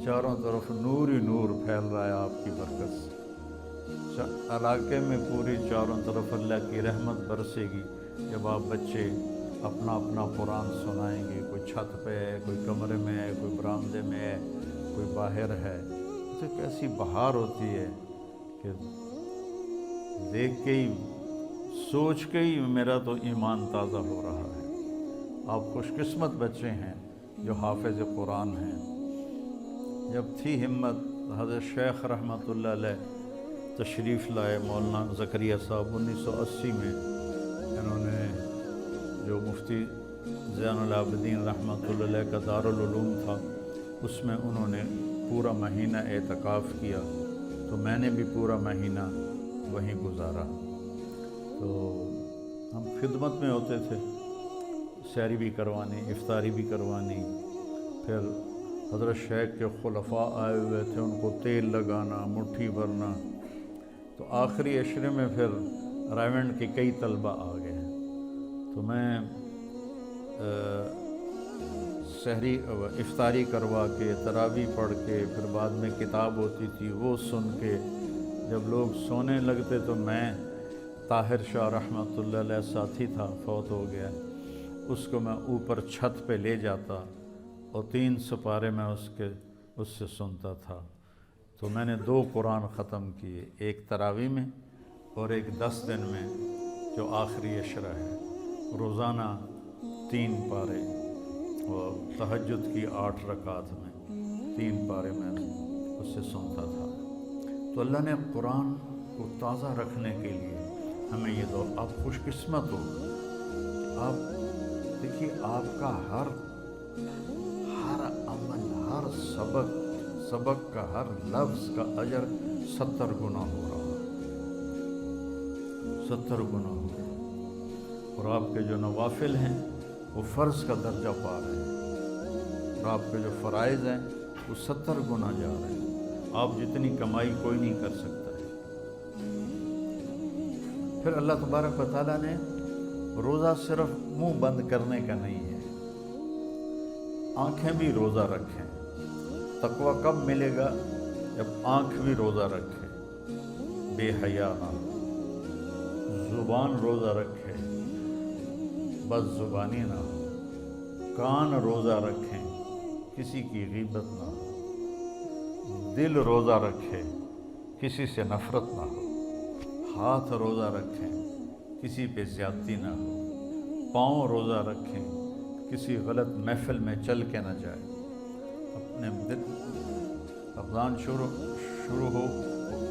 چاروں طرف نور ہی نور پھیل رہا ہے آپ کی برکت سے، علاقے میں پوری چاروں طرف اللہ کی رحمت برسے گی جب آپ بچے اپنا اپنا قرآن سنائیں گے، کوئی چھت پہ ہے، کوئی کمرے میں ہے، کوئی برآمدے میں ہے، کوئی باہر ہے، تو کیسی بہار ہوتی ہے کہ دیکھ کے ہی، سوچ کے ہی میرا تو ایمان تازہ ہو رہا ہے۔ آپ خوش قسمت بچے ہیں جو حافظ قرآن ہیں۔ جب تھی ہمت، حضرت شیخ رحمۃ اللہ علیہ تشریف لائے، مولانا زکریا صاحب 1980 میں، انہوں نے جو مفتی زین العابدین رحمۃ اللہ علیہ کا دارالعلوم تھا، اس میں انہوں نے پورا مہینہ اعتکاف کیا، تو میں نے بھی پورا مہینہ وہیں گزارا۔ تو ہم خدمت میں ہوتے تھے، سحری بھی کروانی، افطاری بھی کوانی، پھر حضرت شیخ کے خلفاء آئے ہوئے تھے، ان کو تیل لگانا، مٹھی بھرنا، تو آخری عشرے میں پھر رائیونڈ کے کئی طلبہ آ گئے ہیں، تو میں سحری افطاری کروا کے، تراویح پڑھ کے، پھر بعد میں کتاب ہوتی تھی وہ سن کے، جب لوگ سونے لگتے تو میں، طاہر شاہ رحمۃ اللہ علیہ ساتھی تھا، فوت ہو گیا، اس کو میں اوپر چھت پہ لے جاتا اور 3 سپارے میں اس سے سنتا تھا۔ تو میں نے 2 قرآن ختم کیے، ایک تراویح میں اور ایک 10 دن میں جو آخری عشرہ ہے، روزانہ 3 پارے، اور تہجد کی 8 رکعات میں 3 پارے میں اس سے سنتا تھا۔ تو اللہ نے قرآن کو تازہ رکھنے کے لیے ہمیں یہ دو، آپ خوش قسمت ہو، آپ دیکھیے آپ کا ہر عمل، ہر سبق کا ہر لفظ کا اجر 70 گنا ہو رہا ہے، 70 گنا ہو رہا ہے، اور آپ کے جو نوافل ہیں وہ فرض کا درجہ پا رہے ہیں، اور آپ کے جو فرائض ہیں وہ 70 گنا جا رہے ہیں۔ آپ جتنی کمائی کوئی نہیں کر سکتا ہے۔ پھر اللہ تبارک و تعالیٰ نے روزہ صرف منہ بند کرنے کا نہیں ہے، آنکھیں بھی روزہ رکھیں۔ تقویٰ کب ملے گا؟ جب آنکھ بھی روزہ رکھے، بے حیا نہ ہو، زبان روزہ رکھے، بد زبانی نہ ہو، کان روزہ رکھیں، کسی کی غیبت نہ ہو، دل روزہ رکھے، کسی سے نفرت نہ ہو، ہاتھ روزہ رکھیں، کسی پہ زیادتی نہ ہو، پاؤں روزہ رکھیں، کسی غلط محفل میں چل کے نہ جائے۔ اپنے دل، رمضان شروع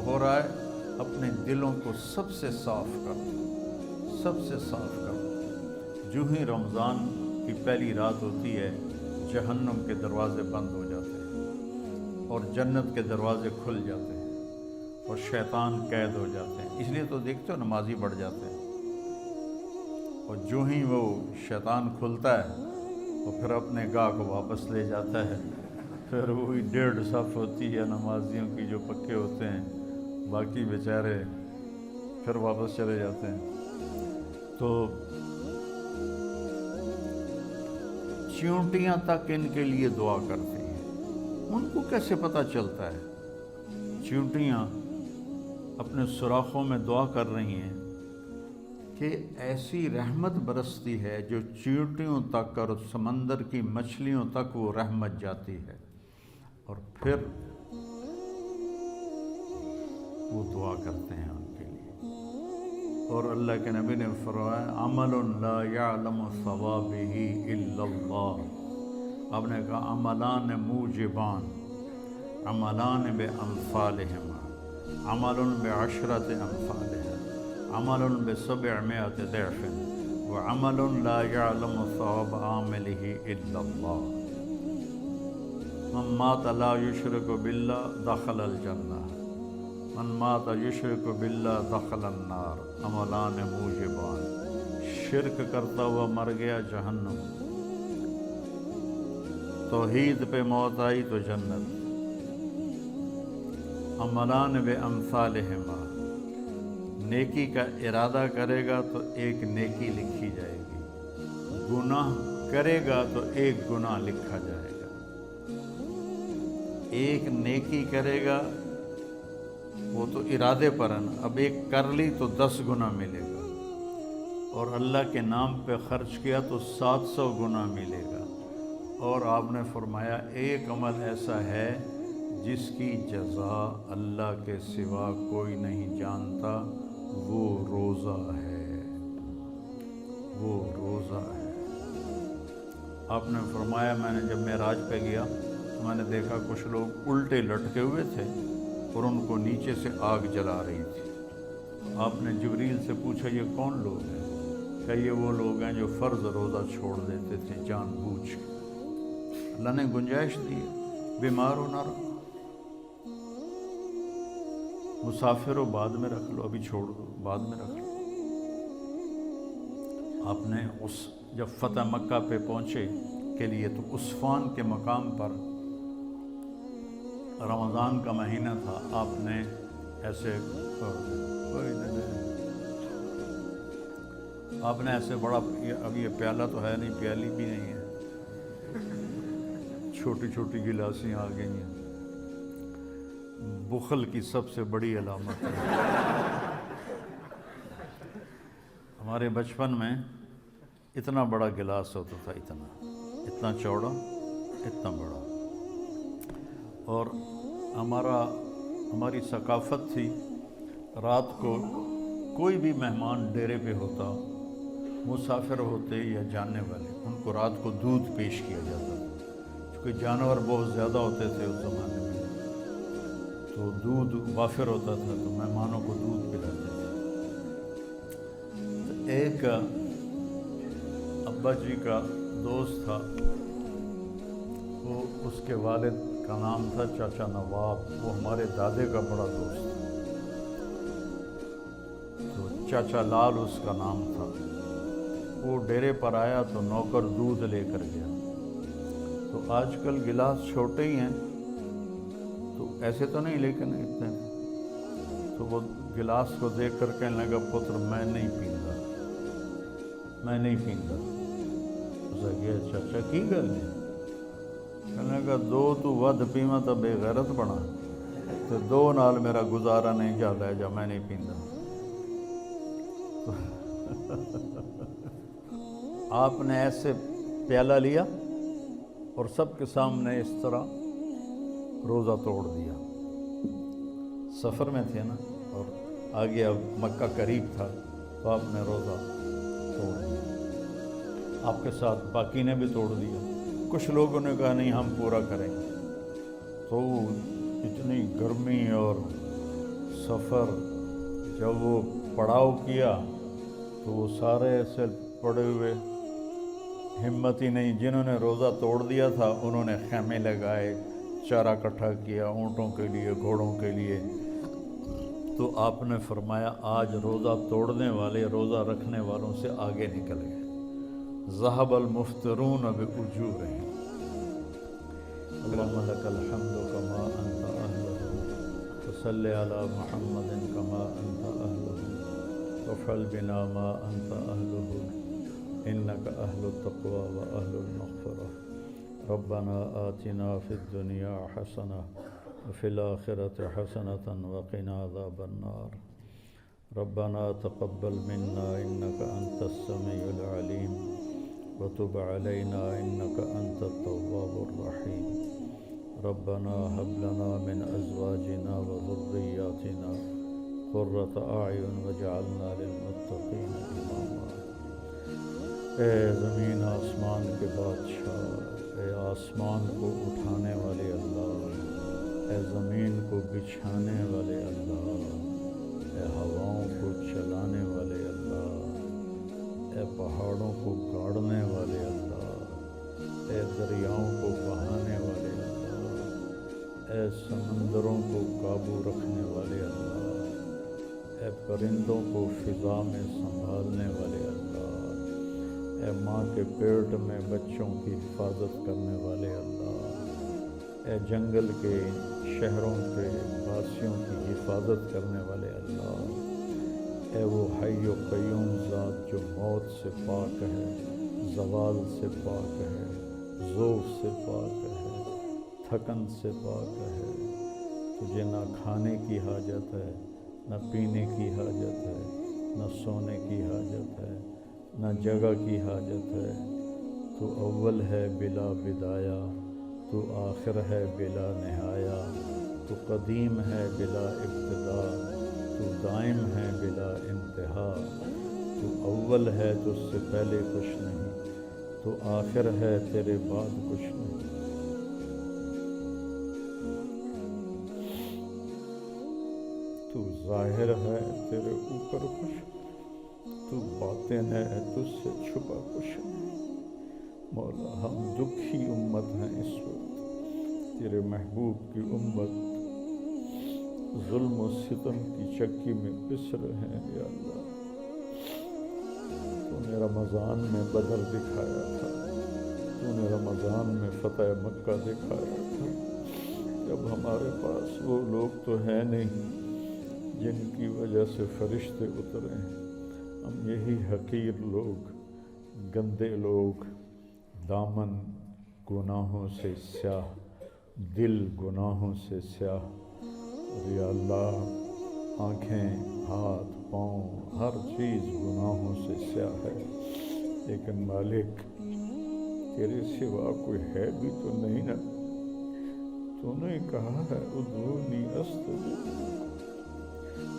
ہو رہا ہے، اپنے دلوں کو سب سے صاف کر دو، سب سے صاف کر دو۔ جو ہی رمضان کی پہلی رات ہوتی ہے، جہنم کے دروازے بند ہو جاتے ہیں اور جنت کے دروازے کھل جاتے ہیں اور شیطان قید ہو جاتے ہیں۔ اس لیے تو دیکھتے ہو نمازی بڑھ جاتے ہیں، اور جو ہی وہ شیطان کھلتا ہے وہ پھر اپنے گاہ کو واپس لے جاتا ہے، پھر وہی 1.5 صف ہوتی ہے نمازیوں کی جو پکے ہوتے ہیں، باقی بیچارے پھر واپس چلے جاتے ہیں۔ تو چیونٹیاں تک ان کے لیے دعا کرتی ہیں، ان کو کیسے پتہ چلتا ہے؟ چیونٹیاں اپنے سوراخوں میں دعا کر رہی ہیں کہ ایسی رحمت برستی ہے جو چیونٹیوں تک اور سمندر کی مچھلیوں تک وہ رحمت جاتی ہے، اور پھر وہ دعا کرتے ہیں ان کے لیے۔ اور اللہ کے نبی نے فرمایا عمل لا یعلم ثوابہ الا اللہ۔ آپ نے کہا عملان موجبان، عملان بامثالہما، عمل بعشرۃ امثالہا، عمل ب700 ضعف، وعمل لا یعلم ثواب عاملہ الا اللہ۔ من مات لا یشرک باللہ دخل الجنہ، من مات یشرک باللہ دخل النار، عملان موجبان۔ شرک کرتا ہوا مر گیا جہنم، توحید پہ موت آئی تو جنت۔ عملان بامثالہما، نیکی کا ارادہ کرے گا تو ایک نیکی لکھی جائے گی، گناہ کرے گا تو ایک گناہ لکھا جائے گا۔ ایک نیکی کرے گا وہ تو ارادے پر ہے نا، اب ایک کر لی تو 10 گنا ملے گا، اور اللہ کے نام پہ خرچ کیا تو 700 گنا ملے گا۔ اور آپ نے فرمایا ایک عمل ایسا ہے جس کی جزا اللہ کے سوا کوئی نہیں جانتا، وہ روزہ ہے، وہ روزہ ہے۔ آپ نے فرمایا میں نے جب معراج پہ گیا تو میں نے دیکھا کچھ لوگ الٹے لٹکے ہوئے تھے اور ان کو نیچے سے آگ جلا رہی تھی۔ آپ نے جبریل سے پوچھا یہ کون لوگ ہیں؟ کہ یہ وہ لوگ ہیں جو فرض روزہ چھوڑ دیتے تھے جان بوجھ کے۔ اللہ نے گنجائش دی، بیمار ہو نہ رہو، مسافر ہو بعد میں رکھ لو، ابھی چھوڑ دو بعد میں رکھ لو۔ آپ نے جب فتح مکہ پہ پہنچے کے لیے تو عصفان کے مقام پر رمضان کا مہینہ تھا، آپ نے ایسے آپ نے ایسے بڑا، اب یہ پیالہ تو ہے نہیں، پیالی بھی نہیں ہے، چھوٹی چھوٹی گلاسیں آ گئی ہیں، بخل کی سب سے بڑی علامت ہے۔ ہمارے بچپن میں اتنا بڑا گلاس ہوتا تھا، اتنا چوڑا، اتنا بڑا، اور ہماری ثقافت تھی رات کو کوئی بھی مہمان ڈیرے پہ ہوتا، مسافر ہوتے یا جاننے والے، ان کو رات کو دودھ پیش کیا جاتا تھا، کیونکہ جانور بہت زیادہ ہوتے تھے اس زمانے میں، تو دودھ وافر ہوتا تھا تو مہمانوں کو دودھ پلاتے تھے۔ تو ایک ابا جی کا دوست تھا، وہ اس کے والد کا نام تھا چاچا نواب، وہ ہمارے دادے کا بڑا دوست تھا، تو چاچا لال اس کا نام تھا۔ وہ ڈیرے پر آیا تو نوکر دودھ لے کر گیا، تو آج کل گلاس چھوٹے ہی ہیں تو ایسے تو نہیں، لیکن اتنے، تو وہ گلاس کو دیکھ کر کہنے لگا پتر میں نہیں پیندا، میں نہیں پیندا۔ اسے کہا چاچا کی گل ہے؟ کہنے لگا دو تو ود پیواں تو بے غیرت بنا۔ تو 2 نال میرا گزارا نہیں جاتا ہے، جب میں نہیں پیندا۔ آپ نے ایسے پیالہ لیا اور سب کے سامنے اس طرح روزہ توڑ دیا۔ سفر میں تھے نا، اور آگے اب مکہ قریب تھا، تو آپ نے روزہ توڑ دیا۔ آپ کے ساتھ باقی نے بھی توڑ دیا۔ کچھ لوگوں نے کہا نہیں ہم پورا کریں گے۔ تو اتنی گرمی اور سفر، جب وہ پڑاؤ کیا تو وہ سارے ایسے پڑے ہوئے، ہمت ہی نہیں۔ جنہوں نے روزہ توڑ دیا تھا انہوں نے خیمے لگائے، چارہ اکٹھا کیا اونٹوں کے لیے، گھوڑوں کے لیے۔ تو آپ نے فرمایا آج روزہ توڑنے والے روزہ رکھنے والوں سے آگے نکل گئے۔ ذهب المفترون بأجورهم۔ اللهم لك الحمد كما أنت أهله، وصل على محمد كما أنت أهله، وافعل بنا ما أنت أهله، إنك أهل التقوى وأهل المغفرة۔ ربنا آتنا في الدنيا حسنة وفي الآخرة حسنة وقنا عذاب النار۔ ربنا تقبل منا إنك أنت السميع العليم وتب علينا إنك أنت التواب الرحيم۔ ربنا هب لنا من أزواجنا وذرياتنا قرة أعين واجعلنا للمتقين إماما۔ اے زمین آسمان کے بادشاہ، اے آسمان کو اٹھانے والے اللہ، اے زمین کو بچھانے والے اللہ، اے ہواؤں کو چلانے والے اللہ، اے پہاڑوں کو گاڑنے والے اللہ، اے دریاؤں کو بہانے والے اللہ، اے سمندروں کو قابو رکھنے والے اللہ، اے پرندوں کو فضا میں سنبھالنے والے اللہ، اے ماں کے پیٹ میں بچوں کی حفاظت کرنے والے اللہ، اے جنگل کے شہروں کے واسیوں کی حفاظت کرنے والے اللہ، اے وہ حی و قیوم ذات جو موت سے پاک ہے، زوال سے پاک ہے، ذوق سے پاک ہے، تھکن سے پاک ہے۔ تجھے نہ کھانے کی حاجت ہے، نہ پینے کی حاجت ہے، نہ سونے کی حاجت ہے، نہ جگہ کی حاجت ہے۔ تو اول ہے بلا بدایا، تو آخر ہے بلا نہایا، تو قدیم ہے بلا ابتدا، تو دائم ہے بلا انتہا۔ تو اول ہے تجھ سے پہلے کچھ نہیں، تو آخر ہے تیرے بعد کچھ نہیں۔ تو ظاہر ہے تیرے اوپر کچھ، تو باطن ہے تجھ سے چھپا کچھ نہیں۔ مولا ہم دکھی امت ہیں اس وقت، تیرے محبوب کی امت ظلم و ستم کی چکی میں پس رہے ہیں یا اللہ۔ تو نے رمضان میں بدر دکھایا تھا، تو نے رمضان میں فتح مکہ دکھایا تھا، جب ہمارے پاس وہ لوگ تو ہیں نہیں جن کی وجہ سے فرشتے اترے ہیں۔ ہم یہی حقیر لوگ، گندے لوگ، دامن گناہوں سے سیاہ، دل گناہوں سے سیاہ، یا اللہ آنکھیں، ہاتھ، پاؤں، ہر چیز گناہوں سے سیاہ ہے، لیکن مالک تیرے سوا کوئی ہے بھی تو نہیں نا۔ تو نے کہا ہے ادعونی استجب،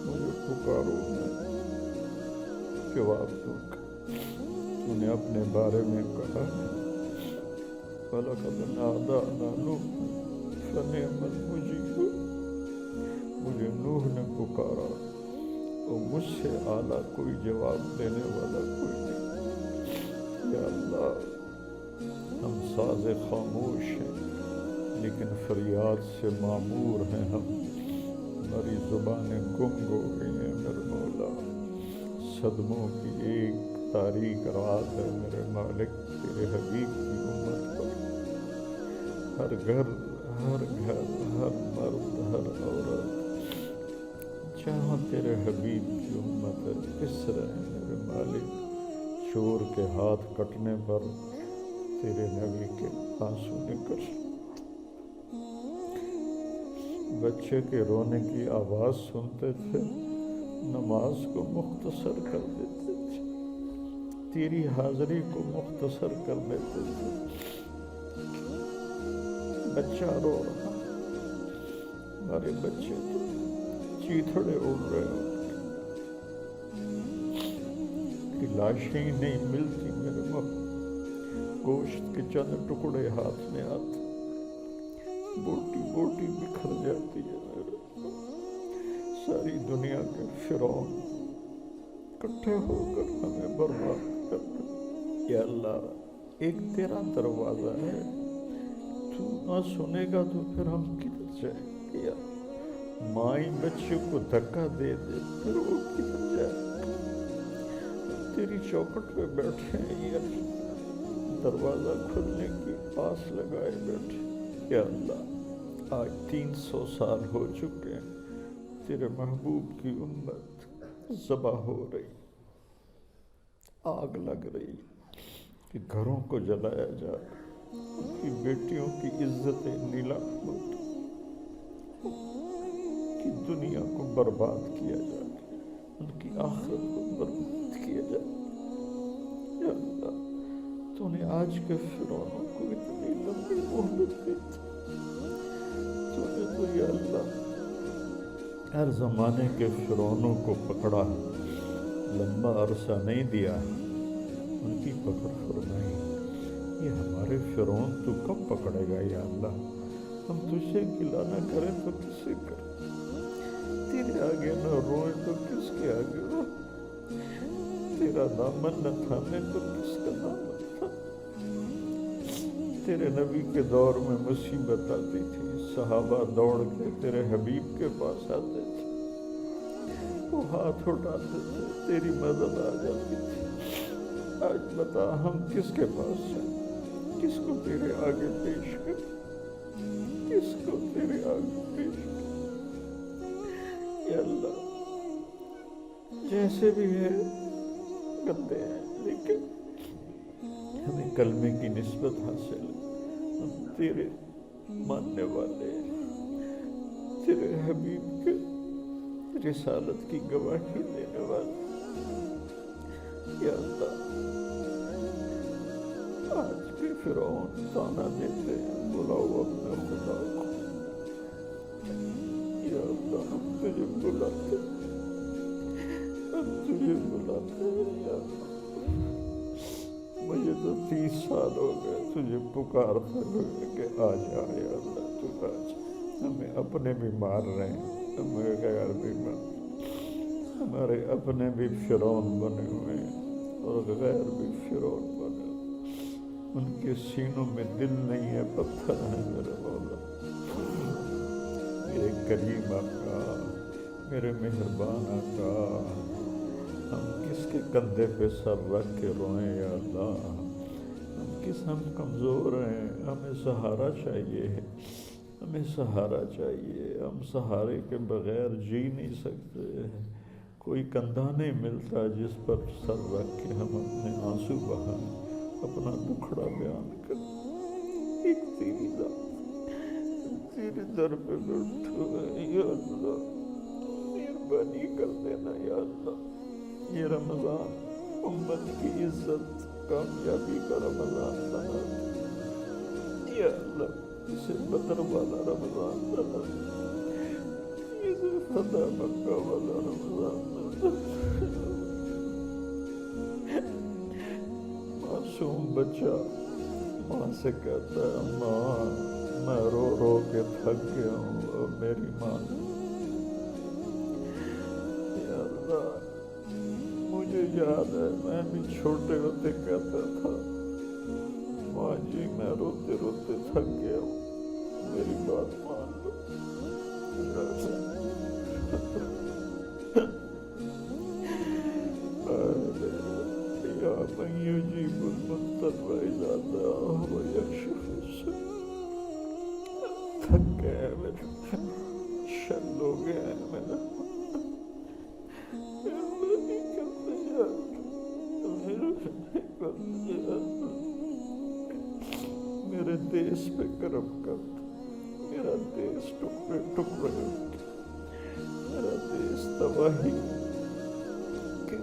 مجھے پکارو میں جواب دوں گا۔ تو نے اپنے بارے میں کہا ہے وَلَقَدْ نَادَانَا نُوحٌ فَنِعْمَ الْمُجِيبُ۔ مجھے نوح نے پکارا اور مجھ سے اعلیٰ کوئی جواب دینے والا کوئی نہیں۔ یا اللہ ہم ساز خاموش ہیں لیکن فریاد سے معمور ہیں، ہم ہماری زبانیں گنگ ہو گئی ہیں میرے مولا۔ صدموں کی ایک تاریک رات ہے میرے مالک تیرے حبیب کی امت پر۔ ہر گھر، ہر مرد، ہر عورت جہاں تیرے حبیب کی امت ہے پس رہے ہیں میرے مالک۔ چور کے ہاتھ کٹنے پر تیرے نبی کے آنسو نکل، بچے کے رونے کی آواز سنتے تھے نماز کو مختصر کر دیتے تھے، تیری حاضری کو مختصر کر دیتے تھے۔ بچہ رو رہا، ہمارے بچے تو چیتھڑے اڑ رہے ہیں کہ لاشیں ہی نہیں ملتی میرے وقت، گوشت کے چند ٹکڑے ہاتھ میں آتے، بوٹی بوٹی بکھر جاتی ہے میرے، ساری دنیا کے فرعون اکٹھے ہو کر ہمیں برباد کر دے۔ یا اللہ، ایک تیرا دروازہ ہے، تو نہ سنے گا تو پھر ہم کدھر جائیں گے؟ یا مائی بچے کو دھکا دے دے پھر وہ کدھر جائے؟ تیری چوکھٹ پہ بیٹھے ہیں یا دروازہ کھلنے کی آس لگائے بیٹھے۔ یا اللہ، آج 300 سال ہو چکے ہیں، تیرے محبوب کی امت ذبح ہو رہی، آگ لگ رہی کہ گھروں کو جلایا جا رہا، ان کی بیٹیوں کی عزتیں نیلام ہوتی، کی دنیا کو برباد کیا جا رہا، ان کی آخرت کو برباد کیا جا رہا۔ یا اللہ، تو نے آج کے فرعونوں کو اتنی لمبی مہلت دی تھی، تو نے تو یا اللہ ہر زمانے کے فرعونوں کو پکڑا، لمبا عرصہ نہیں دیا، ان کی پکڑ فرمائی۔ یہ ہمارے فرعون تو کب پکڑے گا یا اللہ؟ ہم تجھے گلہ نہ کریں تو کس سے کریں؟ تیرے آگے نہ روئیں تو کس کے آگے روئیں؟ تیرا دامن نہ تھامے تو کس کا دامن تھامے؟ تیرے نبی کے دور میں مصیبت آتی تھی، صحابہ دوڑ کے تیرے حبیب کے پاس آتے تھے، وہ ہاتھ اٹھاتے تھے، تیری مدد آ جاتی تھی۔ آج بتا ہم کس کے پاس جائیں؟ کس کو تیرے آگے پیش کر؟ کس کو تیرے آگے پیش کر؟ یا اللہ، جیسے بھی ہے گندے ہیں، لیکن ہمیں کلمے کی نسبت حاصل ہے، ہم تیرے ماننے والے ہیں، تیرے حبیب کے رسالت کی گواہی دینے والے۔ یا اللہ، آج بھی فرعون تانا دیتے ہیں، بلاؤ اپنے خدا کو۔ یا اللہ، ہم تجھے بلاتے ہیں، ہم تجھے بلاتے ہیں۔ یا اللہ، مجھے تو 30 سال ہو گئے تجھے پکارتے ہوئے کہ آ جا یا اللہ، تو آ جا۔ ہمیں اپنے بھی مار رہے ہیں، ہمیں غیر بھی مار، ہمارے اپنے بھی فرعون بنے ہوئے ہیں اور غیر بھی فرعون بنے ہوئے، ان کے سینوں میں دل نہیں ہے، پتھر ہے میرے مولا۔ میرے کریم آقا، میرے مہربان آقا، ہم کس کے کندھے پہ سر رکھ کے روئیں یا اللہ؟ ہم کمزور ہیں، ہمیں سہارا چاہیے، ہمیں سہارا چاہیے، ہم سہارے کے بغیر جی نہیں سکتے۔ کوئی کندھا نہیں ملتا جس پر سر رکھ کے ہم اپنے آنسو بہائیں، اپنا دکھڑا بیان کریں۔ ایک تیری ذات تیرے در پہ بیٹھے ہیں یا اللہ، مہربانی کر دینا یا اللہ۔ یہ رمضان امت کی عزت کامیابی کا رمضان بنا دے یا اللہ، اسے بدر والا رمضان بنا دے، اسے فتح مکہ والا رمضان بنا دے۔ معصوم بچہ ماں سے کہتا ہے، ماں میں رو رو کے تھک گیا ہوں، اور میری ماں یا اللہ، مجھے یاد ہے میں بھی چھوٹے ہوتے کہتا تھا، ماں جی میں روتے روتے تھک گیا ہوں، میری بات مان لو۔ یا من یجیب المضطر اذا دعاہ ویکشف السوء۔ تھک گئے میرے، شل ہو گیا ہے میرا، میرے دیس پہ کرم کر، میرا دیس ٹکڑے ٹکڑے ہو گیا، میرا دیس تباہی کے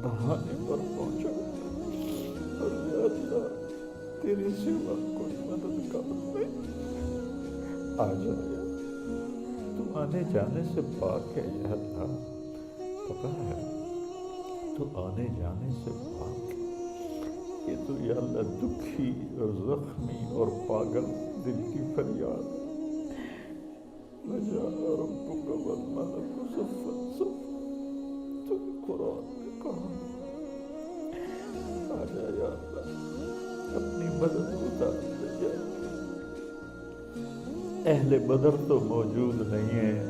دہانے پر پہنچا اور یا اللہ تیرے سوا کوئی مددگار نہیں۔ آ جایا، تو آنے جانے سے پاک ہے یا اللہ، پتا ہے تو آنے جانے سے پاک ہے۔ یہ تو یا اللہ دکھی اور زخمی اور پاگل دل کی فریاد ہے۔ وجاء ربک والملک صفا صفا، تو قرآن میں کہا، آ جا یا اللہ اپنی مدد اتار دے یا اللہ۔ اہل بدر تو موجود نہیں ہیں،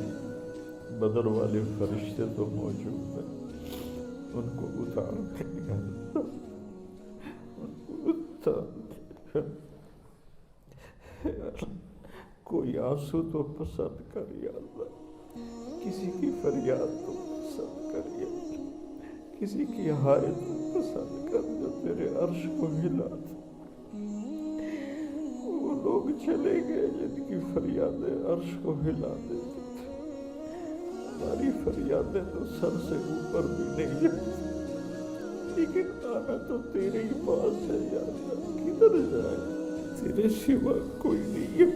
بدر والے فرشتے تو موجود ہیں، ان کو اتار دے یا اللہ، ان کو اتار دے یا اللہ۔ کوئی آنسو تو پسند کر یا اللہ، کسی کی فریاد تو پسند کر یا اللہ، کسی کی ہائے تو پسند کر جو تیرے عرش کو ہلا دے۔ وہ لوگ چلے گئے جن کی فریادیں عرش کو ہلا دیتی تھی، ہماری فریادیں تو سر سے اوپر بھی نہیں جاتی، لیکن آنا تو تیرے ہی پاس ہے یا اللہ، کدھر جائے، تیرے سوا کوئی نہیں ہے۔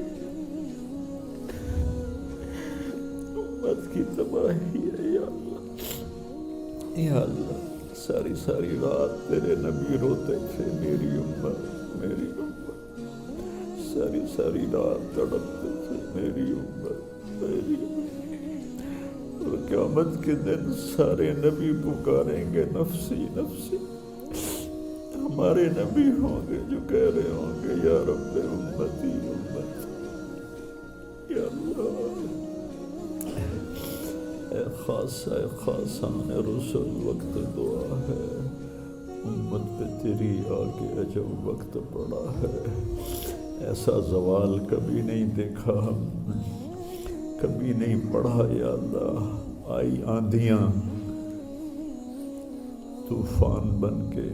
امت کی تباہی ہے یا اللہ، یا اللہ ساری ساری رات تیرے نبی روتے تھے، میری امت میری امت، ساری ساری رات تڑپتے تھے، میری امت میری امت۔ اور قیامت کے دن سارے نبی پکاریں گے نفسی نفسی، ہمارے نبی ہوں گے جو کہہ رہے ہوں گے یا رب امتی امت، یا اللہ اے خاصہ خاصان رسول وقت دعا ہے، امت پہ تیری آگے عجب وقت پڑا ہے۔ ایسا زوال کبھی نہیں دیکھا ہم نے، کبھی نہیں پڑھا یا اللہ۔ آئی آندھیاں طوفان بن کے،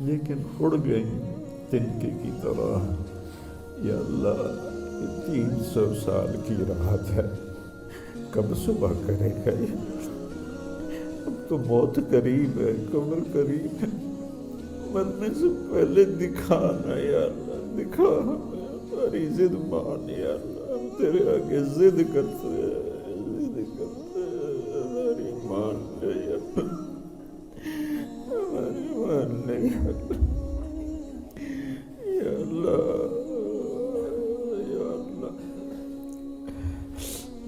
لیکن اڑ گئی تنکے کی طرح یا اللہ۔ یہ 300 سال کی رات ہے، کب صبح کرے گا یہ؟ اب تو موت قریب ہے، قبر قریب ہے، مرنے سے پہلے دکھانا یا اللہ، دکھا ہمیں، ہماری ضد مان یا اللہ، ہم تیرے آگے ضد کرتے ہیں، ضد کرتے ہیں، ہماری مان لے یا اللہ، ہماری مان لے یا اللہ، یا اللہ یا اللہ۔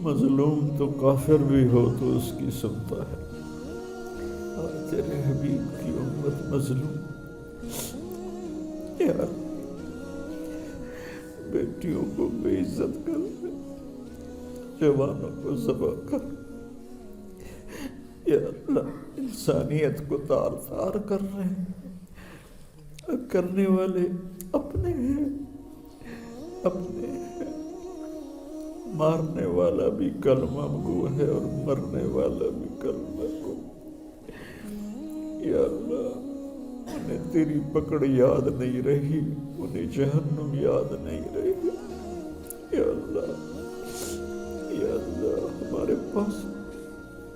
مظلوم تو کافر بھی ہو تو اس کی سنتا ہے، اور تیرے حبیب کی امت مظلوم یا اللہ، بیٹیوں کو بے عزت کر دے، جوانوں کو ذبح کر، یا اللہ انسانیت کو تار تار کر رہے ہیں، کرنے والے اپنے ہیں، اپنے ہیں، مارنے والا بھی کلمہ گو ہے اور مرنے والا بھی کلمہ گو۔ یا اللہ انہیں تیری پکڑ یاد نہیں رہی، انہیں جہنم یاد نہیں رہی، یا اللہ یا اللہ۔ ہمارے پاس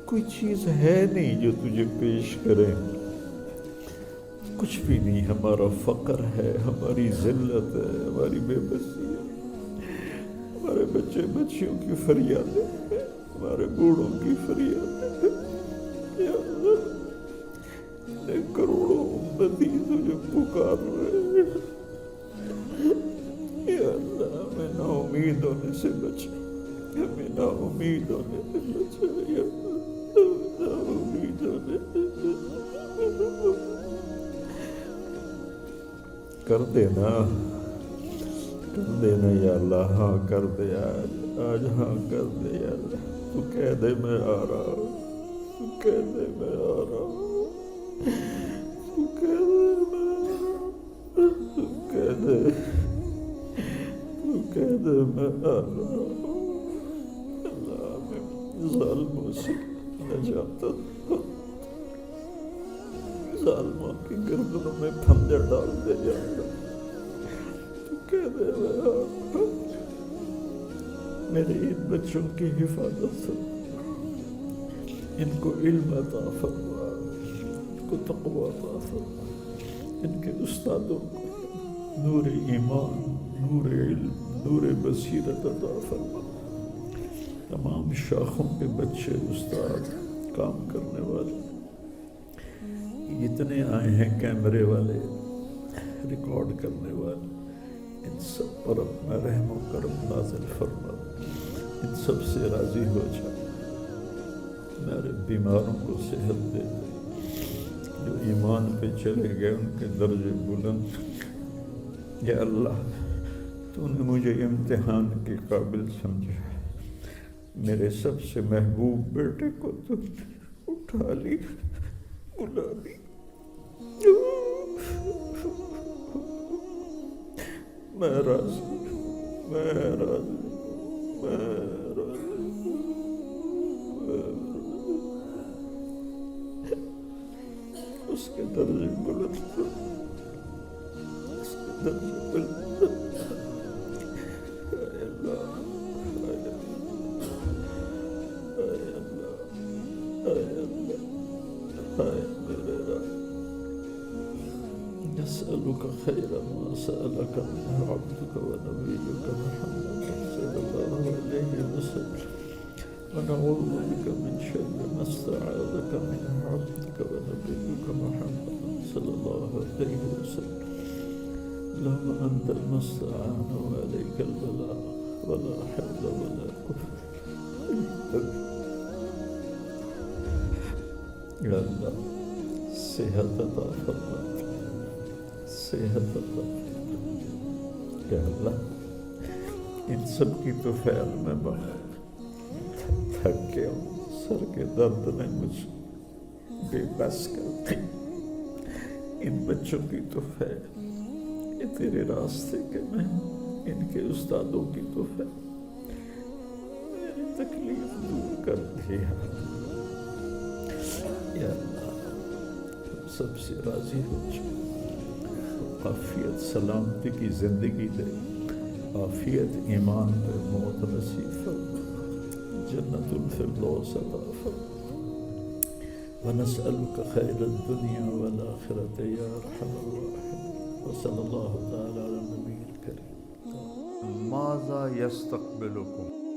کوئی چیز ہے نہیں جو تجھے پیش کریں، کچھ بھی نہیں، ہمارا فقر ہے، ہماری ذلت ہے، ہماری بے بسی ہے، ہمارے بچے بچیوں کی فریادیں ہیں، ہمارے بوڑھوں کی فریادیں ہیں، یا اللہ کروڑوں امتی تجھے پکار رہے ہیں، یا اللہ ہمیں نا امید ہونے سے بچا، ہمیں نا امید ہونے سے بچا، یا اللہ نا امید ہونے سے بچا، کر دینا کر دینا یا اللہ، ہاں کر دے آج ہاں کر دے یا اللہ، تو کہہ دے میں آ رہا ہوں، تو کہہ دے میں آ رہا ہوں، تو کہہ دے میں آ رہا ہوں، تو کہہ دے میں آ رہا ہوں، اللہ میں ظالموں سے نجات دو، ظالموں کی گردنوں میں پھندے ڈال دے یا اللہ، تو کہہ دے میں آ رہا ہوں، میرے ان بچوں کی حفاظت فرما، ان کو علم عطا فرما، ان کو تقوی عطا فرما، ان کے استادوں کو نور ایمان، نور علم، نور بصیرت عطا فرما، تمام شاخوں کے بچے، استاد، کام کرنے والے جتنے آئے ہیں، کیمرے والے، ریکارڈ کرنے والے، ان سب پر اپنا رحم و کرم نازل فرما، ان سب سے راضی ہو جا، میرے بیماروں کو صحت دے دے، جو ایمان پہ چلے گئے ان کے درجے بلند، یا اللہ تو نے مجھے امتحان کے قابل سمجھا، میرے سب سے محبوب بیٹے کو تو اٹھا لی، بلا لی، میں راضی، میں راضی، میں راضی، اس کے درجے بلند کر، اس کے درجے بلند کر، اے اللہ، اے اللہ، اے اللہ، اے میرے رب، نسألك خير ما سألك منه عبدك ونبيك محمد صلى الله عليه وسلم، ونعوذ بك من شر ما استعاذك منه عبدك ونبيك محمد صلى الله عليه وسلم، اللهم أنت المستعان وعليك البلاء ولا حول ولا قوة إلا بك، يا الله صحت عطا فرما، صحت عطا فرما، یا اللہ ان سب کی تو خیال میں بہت تھک گیا ہوں، سر کے درد نے مجھ بے بس کر دی، ان بچوں کی تو خیر، یہ تیرے راستے کے میں ہوں، ان کے استادوں کی تو خیر، میری تکلیف دور کر دیا، یا اللہ ہم سب سے راضی ہو جائے، عافیت سلامتی کی زندگی دے، عافیت ایمان پہ موت نصیب فرما، جنت الفردوس عطا فرما، ونسألك خير الدنيا والآخرة يا أرحم الراحمين، وصلى الله تعالى على النبي الكريم. ماذا يستقبلكم؟